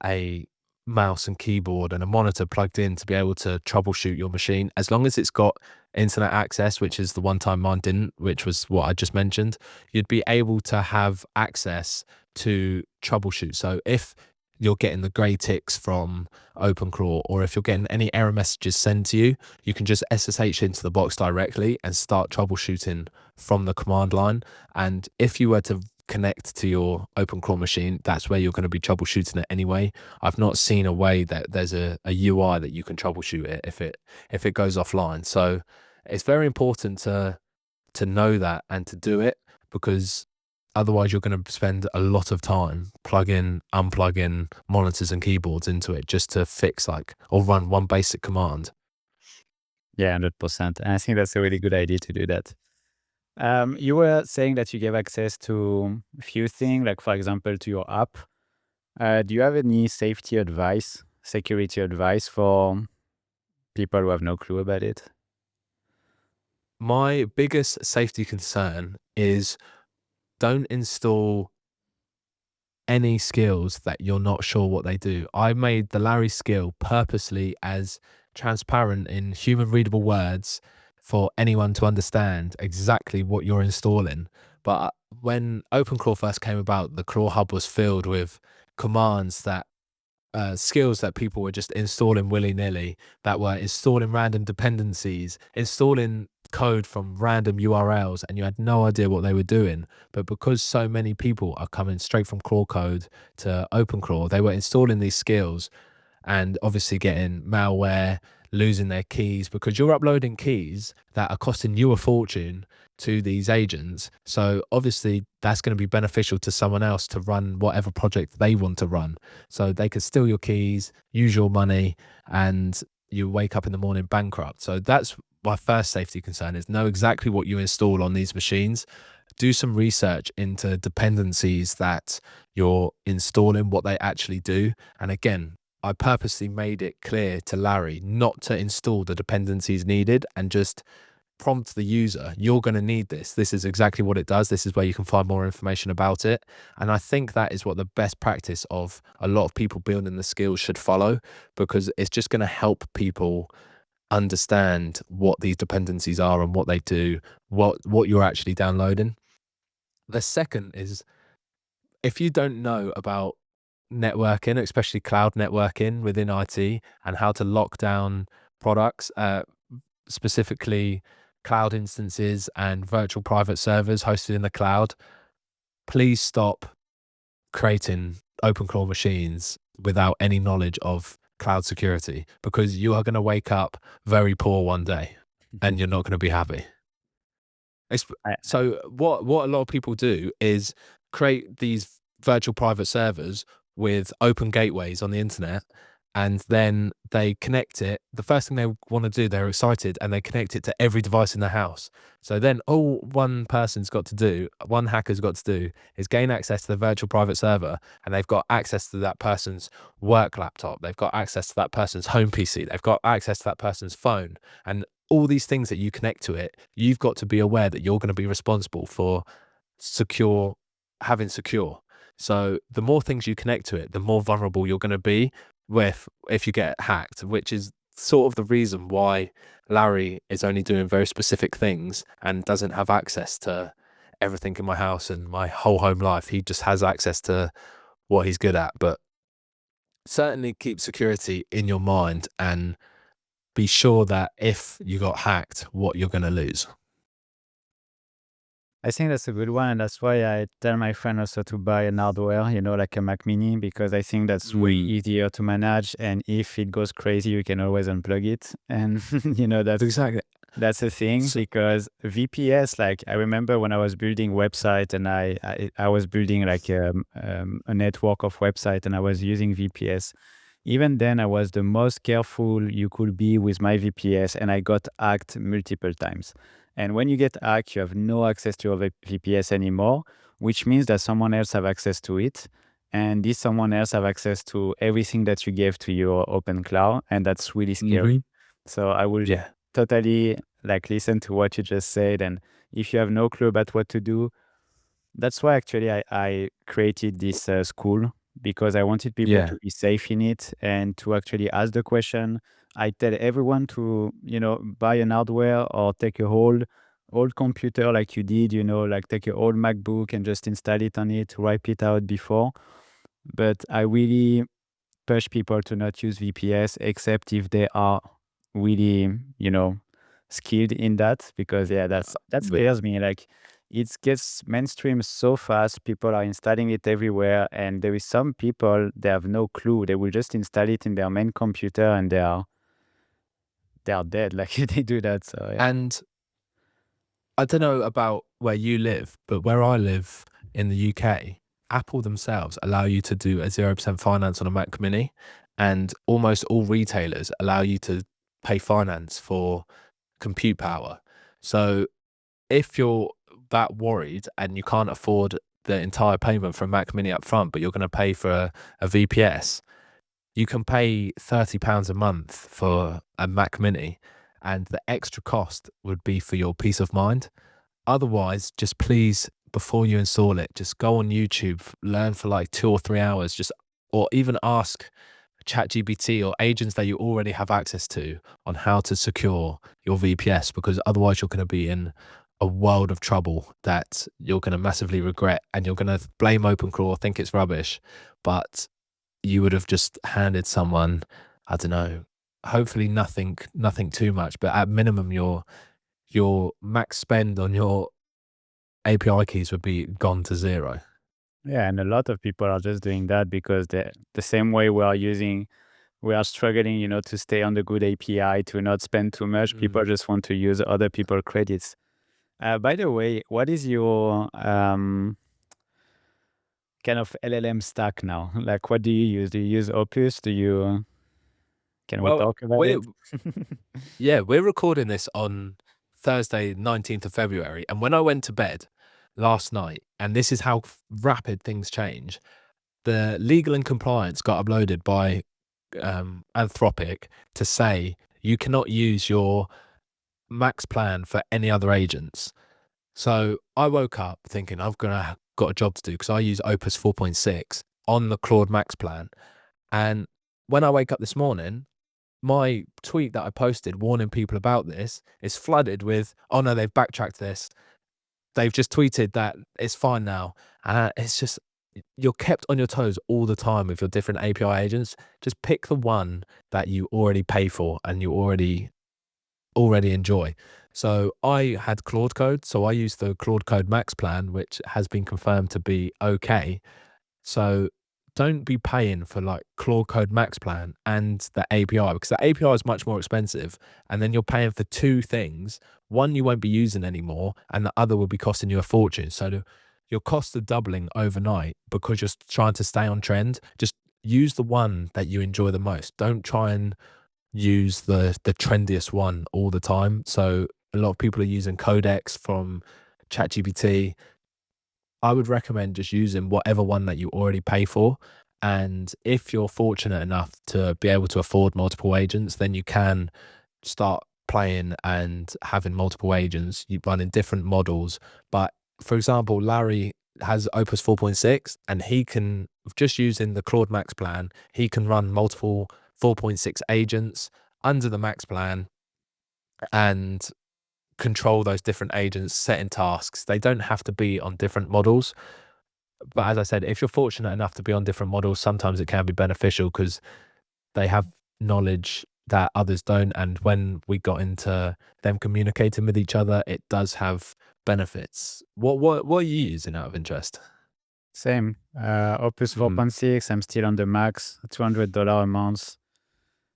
a mouse and keyboard and a monitor plugged in to be able to troubleshoot your machine. As long as it's got internet access, which is the one time mine didn't, which was what I just mentioned, you'd be able to have access to troubleshoot. So if you're getting the grey ticks from OpenClaw, or if you're getting any error messages sent to you, you can just SSH into the box directly and start troubleshooting from the command line. And if you were to connect to your OpenClaw machine, that's where you're going to be troubleshooting it anyway. I've not seen a way that there's a UI that you can troubleshoot it if it goes offline. So it's very important to know that and to do it, because otherwise you're going to spend a lot of time plugging, unplugging monitors and keyboards into it just to fix or run one basic command. Yeah, 100%. And I think that's a really good idea to do that. You were saying that you gave access to a few things, like for example, to your app. Do you have any safety advice, security advice for people who have no clue about it? My biggest safety concern is don't install any skills that you're not sure what they do. I made the Larry skill purposely as transparent in human readable words for anyone to understand exactly what you're installing. But when OpenClaw first came about, the Claw Hub was filled with commands that skills that people were just installing willy-nilly, that were installing random dependencies, installing code from random URLs, and you had no idea what they were doing. But because so many people are coming straight from Claw code to OpenClaw, they were installing these skills and obviously getting malware, losing their keys, because you're uploading keys that are costing you a fortune to these agents. So obviously that's going to be beneficial to someone else to run whatever project they want to run. So they could steal your keys, use your money, and you wake up in the morning bankrupt. So that's my first safety concern, is know exactly what you install on these machines. Do some research into dependencies that you're installing, what they actually do. And again, I purposely made it clear to Larry not to install the dependencies needed and just prompt the user, you're going to need this. This is exactly what it does. This is where you can find more information about it. And I think that is what the best practice of a lot of people building the skills should follow, because it's just going to help people understand what these dependencies are and what they do, what you're actually downloading. The second is, if you don't know about networking, especially cloud networking within IT, and how to lock down products, specifically cloud instances and virtual private servers hosted in the cloud, please stop creating OpenClaw machines without any knowledge of cloud security, because you are going to wake up very poor one day and you're not going to be happy. I, So what a lot of people do is create these virtual private servers with open gateways on the internet, and then they connect it. The first thing they want to do, they're excited, and they connect it to every device in the house. So then all one hacker's got to do is gain access to the virtual private server, and they've got access to that person's work laptop. They've got access to that person's home PC. They've got access to that person's phone, and all these things that you connect to it, you've got to be aware that you're going to be responsible for having secure. So the more things you connect to it, the more vulnerable you're going to be if you get hacked, which is sort of the reason why Larry is only doing very specific things and doesn't have access to everything in my house and my whole home life. He just has access to what he's good at. But certainly keep security in your mind and be sure that if you got hacked, what you're going to lose. I think that's a good one, and that's why I tell my friend also to buy an hardware, like a Mac Mini, because I think that's way easier to manage. And if it goes crazy, you can always unplug it. And Exactly. that's the thing, because VPS, like I remember when I was building website, and I was building like a network of website, and I was using VPS. Even then, I was the most careful you could be with my VPS, and I got hacked multiple times. And when you get hacked, you have no access to your VPS anymore, which means that someone else have access to it. And this someone else have access to everything that you gave to your OpenClaw, and that's really scary. So I will Yeah. totally like listen to what you just said. And if you have no clue about what to do, that's why actually I created this school, because I wanted people Yeah. to be safe in it and to actually ask the question. I tell everyone to, buy an hardware or take a old computer like you did, like take your old MacBook and just install it on it, wipe it out before. But I really push people to not use VPS except if they are really, skilled in that, because yeah, that But scares me. Like it gets mainstream so fast, people are installing it everywhere, and there is some people they have no clue. They will just install it in their main computer and they are dead. Like they do that. So yeah. and I don't know about where you live, but where I live in the UK, Apple themselves allow you to do a 0% finance on a Mac Mini, and almost all retailers allow you to pay finance for compute power. So if you're that worried and you can't afford the entire payment for a Mac Mini up front, but you're going to pay for a VPS, you can pay £30 a month for a Mac Mini, and the extra cost would be for your peace of mind. Otherwise, just please, before you install it, just go on YouTube, learn for like 2 or 3 hours, or even ask ChatGPT or agents that you already have access to on how to secure your VPS, because otherwise you're going to be in a world of trouble that you're going to massively regret, and you're going to blame OpenClaw, think it's rubbish, but you would have just handed someone, I don't know, hopefully nothing too much, but at minimum your max spend on your API keys would be gone to zero. Yeah, and a lot of people are just doing that because the same way we are struggling, to stay on the good API, to not spend too much. People just want to use other people's credits. By the way, what is your kind of LLM stack now? Like, what do you use? Do you use Opus? Can we Well, talk about we're it? we're recording this on Thursday, 19th of February, and when I went to bed last night, and this is how rapid things change, the legal and compliance got uploaded by Anthropic to say you cannot use your max plan for any other agents. So I woke up thinking got a job to do, because I use Opus 4.6 on the Claude Max plan. And when I wake up this morning, my tweet that I posted warning people about this is flooded with, "Oh no, they've backtracked this. They've just tweeted that it's fine now." It's just, you're kept on your toes all the time with your different API agents. Just pick the one that you already pay for and you already enjoy. So I had Claude Code, so I used the Claude Code Max plan, which has been confirmed to be okay. So don't be paying for like Claude Code Max plan and the API, because the API is much more expensive, and then you're paying for two things. One you won't be using anymore, and the other will be costing you a fortune. So your costs are doubling overnight because you're trying to stay on trend. Just use the one that you enjoy the most. Don't try and use the trendiest one all the time. So a lot of people are using Codex from ChatGPT. I would recommend just using whatever one that you already pay for. And if you're fortunate enough to be able to afford multiple agents, then you can start playing and having multiple agents. You run in different models. But for example, Larry has Opus 4.6, and he can, just using the Claude Max plan, he can run multiple 4.6 agents under the Max plan and control those different agents, setting tasks. They don't have to be on different models. But as I said, if you're fortunate enough to be on different models, sometimes it can be beneficial because they have knowledge that others don't. And when we got into them communicating with each other, it does have benefits. What are you using out of interest? Same. Opus Mhm. 4.6. I'm still on the max, $200 a month.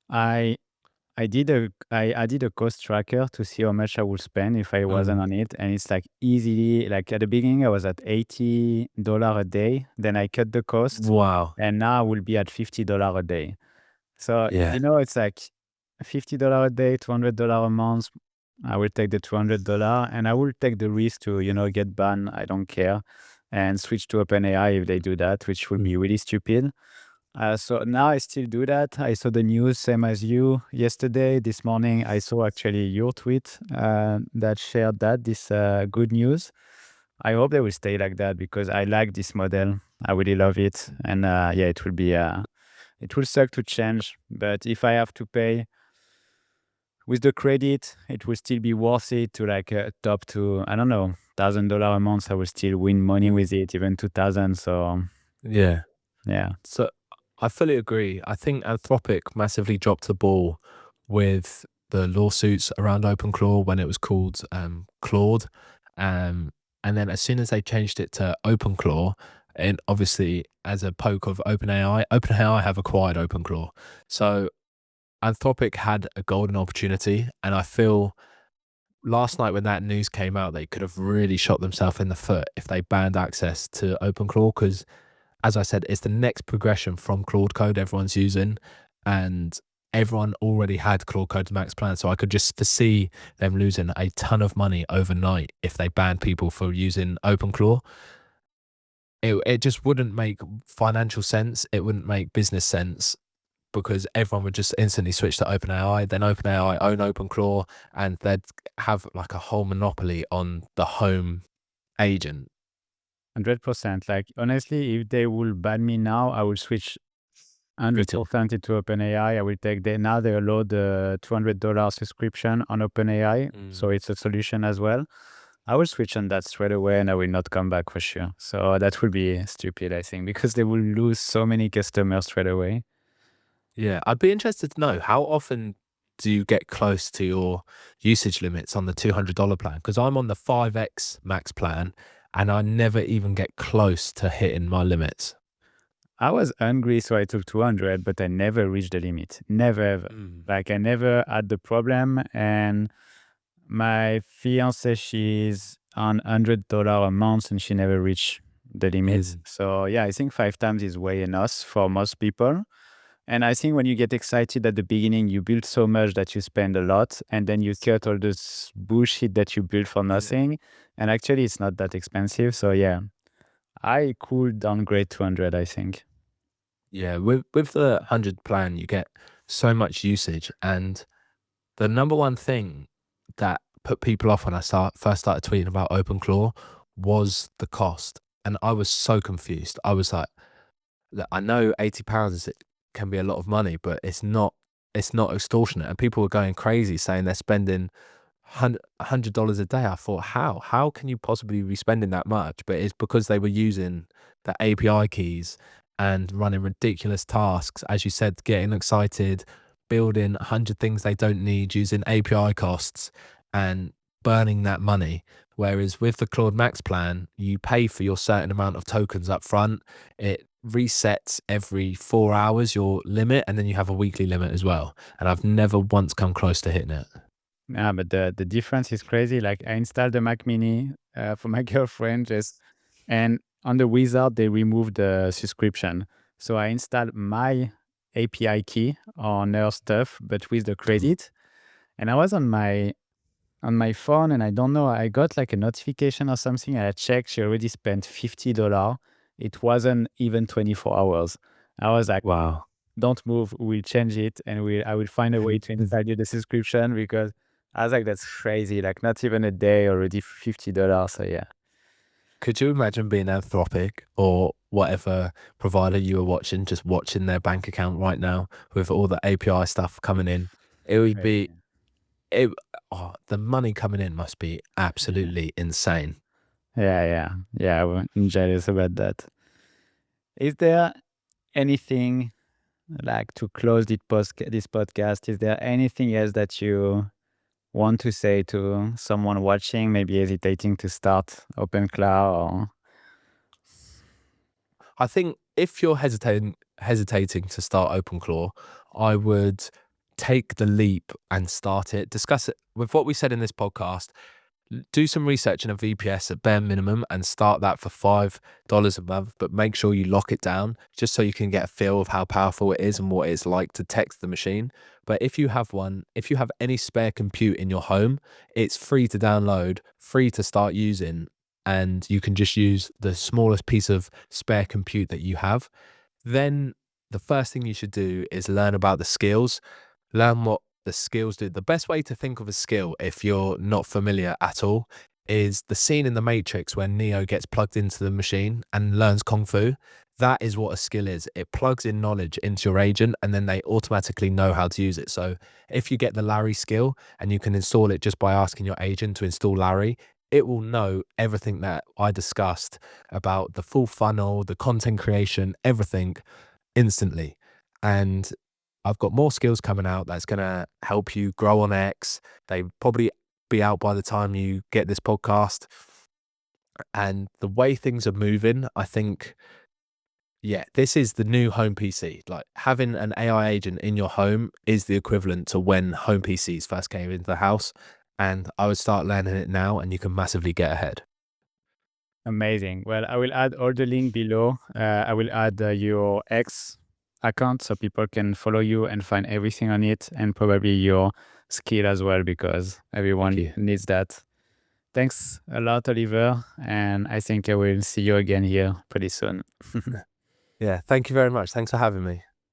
I did a cost tracker to see how much I would spend if I wasn't Mm. on it, and it's like easily, like at the beginning I was at $80 a day, then I cut the cost, Wow. and now I will be at $50 a day. So Yeah. it's like $50 a day, $200 a month. I will take the $200 and I will take the risk to, get banned. I don't care. And switch to OpenAI if they do that, which would be really stupid. So now I still do that. I saw the news, same as you. Yesterday, this morning, I saw actually your tweet that shared this good news. I hope they will stay like that because I like this model. I really love it. And yeah, it will suck to change. But if I have to pay with the credit, it will still be worth it to top to, I don't know, $1,000 a month. I will still win money with it, even 2,000. So Yeah. yeah. So I fully agree. I think Anthropic massively dropped the ball with the lawsuits around OpenClaw when it was called Claude. And then as soon as they changed it to OpenClaw, and obviously as a poke of OpenAI have acquired OpenClaw. So Anthropic had a golden opportunity, and I feel last night when that news came out, they could have really shot themselves in the foot if they banned access to OpenClaw because, as I said, it's the next progression from Claude Code everyone's using, and everyone already had Claude Max planned. So I could just foresee them losing a ton of money overnight if they banned people for using OpenClaw. It just wouldn't make financial sense. It wouldn't make business sense because everyone would just instantly switch to OpenAI. Then OpenAI own OpenClaw, and they'd have like a whole monopoly on the home agent. 100%. Like, honestly, if they will ban me now, I will switch 100% into OpenAI. I will take now they allow the $200 subscription on OpenAI. So it's a solution as well. I will switch on that straight away and I will not come back for sure. So that would be stupid, I think, because they will lose so many customers straight away. Yeah, I'd be interested to know how often do you get close to your usage limits on the $200 plan? Because I'm on the 5x max plan and I never even get close to hitting my limits. I was hungry, so I took 200, but I never reached the limit. Never, ever. Like, I never had the problem. And my fiance, she's on $100 a month and she never reached the limits. So yeah, I think 5 times is way enough for most people. And I think when you get excited at the beginning, you build so much that you spend a lot and then you cut all this bullshit that you build for nothing. And actually it's not that expensive. So yeah, I could downgrade 200, I think. Yeah, with the 100 plan, you get so much usage. And the number one thing that put people off when I first started tweeting about OpenClaw was the cost. And I was so confused. I was like, "Look, I know £80 can be a lot of money, but it's not extortionate." And people were going crazy saying they're spending $100 a day. I thought, how can you possibly be spending that much? But it's because they were using the API keys and running ridiculous tasks, as you said, getting excited, building 100 things they don't need, using API costs and burning that money. Whereas with the Claude Max plan, you pay for your certain amount of tokens up front. It resets every 4 hours your limit, and then you have a weekly limit as well. And I've never once come close to hitting it. Yeah, but the difference is crazy. Like, I installed the Mac Mini for my girlfriend and on the wizard, they removed the subscription. So I installed my API key on her stuff, but with the credit. And I was on my phone and I don't know, I got like a notification or something. I checked, she already spent $50. It wasn't even 24 hours. I was like, Wow. don't move, we'll change it and I will find a way to install you the subscription because I was like, that's crazy. Like, not even a day, already $50. So yeah. Could you imagine being Anthropic or whatever provider you were watching, just watching their bank account right now with all the API stuff coming in? It would be it. Oh, the money coming in must be absolutely insane. Yeah. I'm jealous about that. Is there anything, like, to close this podcast? Is there anything else that you want to say to someone watching, maybe hesitating to start OpenClaw? Or I think if you're hesitating to start OpenClaw, I would take the leap and start it. Discuss it with what we said in this podcast. do some research in a VPS at bare minimum and start that for $5 a month, but make sure you lock it down just so you can get a feel of how powerful it is and what it's like to text the machine. But if you have any spare compute in your home, it's free to download, free to start using, and you can just use the smallest piece of spare compute that you have. Then the first thing you should do is learn about the skills, learn what the skills do. The best way to think of a skill, if you're not familiar at all, is the scene in The Matrix when Neo gets plugged into the machine and learns Kung Fu. That is what a skill is. It plugs in knowledge into your agent and then they automatically know how to use it. So if you get the Larry skill and you can install it just by asking your agent to install Larry, it will know everything that I discussed about the full funnel, the content creation, everything instantly. And I've got more skills coming out that's going to help you grow on X. They probably be out by the time you get this podcast. And the way things are moving, I think, yeah, this is the new home PC. Like having an AI agent in your home is the equivalent to when home PCs first came into the house. And I would start learning it now and you can massively get ahead. Amazing. Well, I will add all the link below. I will add your X account so people can follow you and find everything on it, and probably your skill as well, because everyone needs that. Thanks a lot, Oliver. And I think I will see you again here pretty soon. Yeah, thank you very much. Thanks for having me.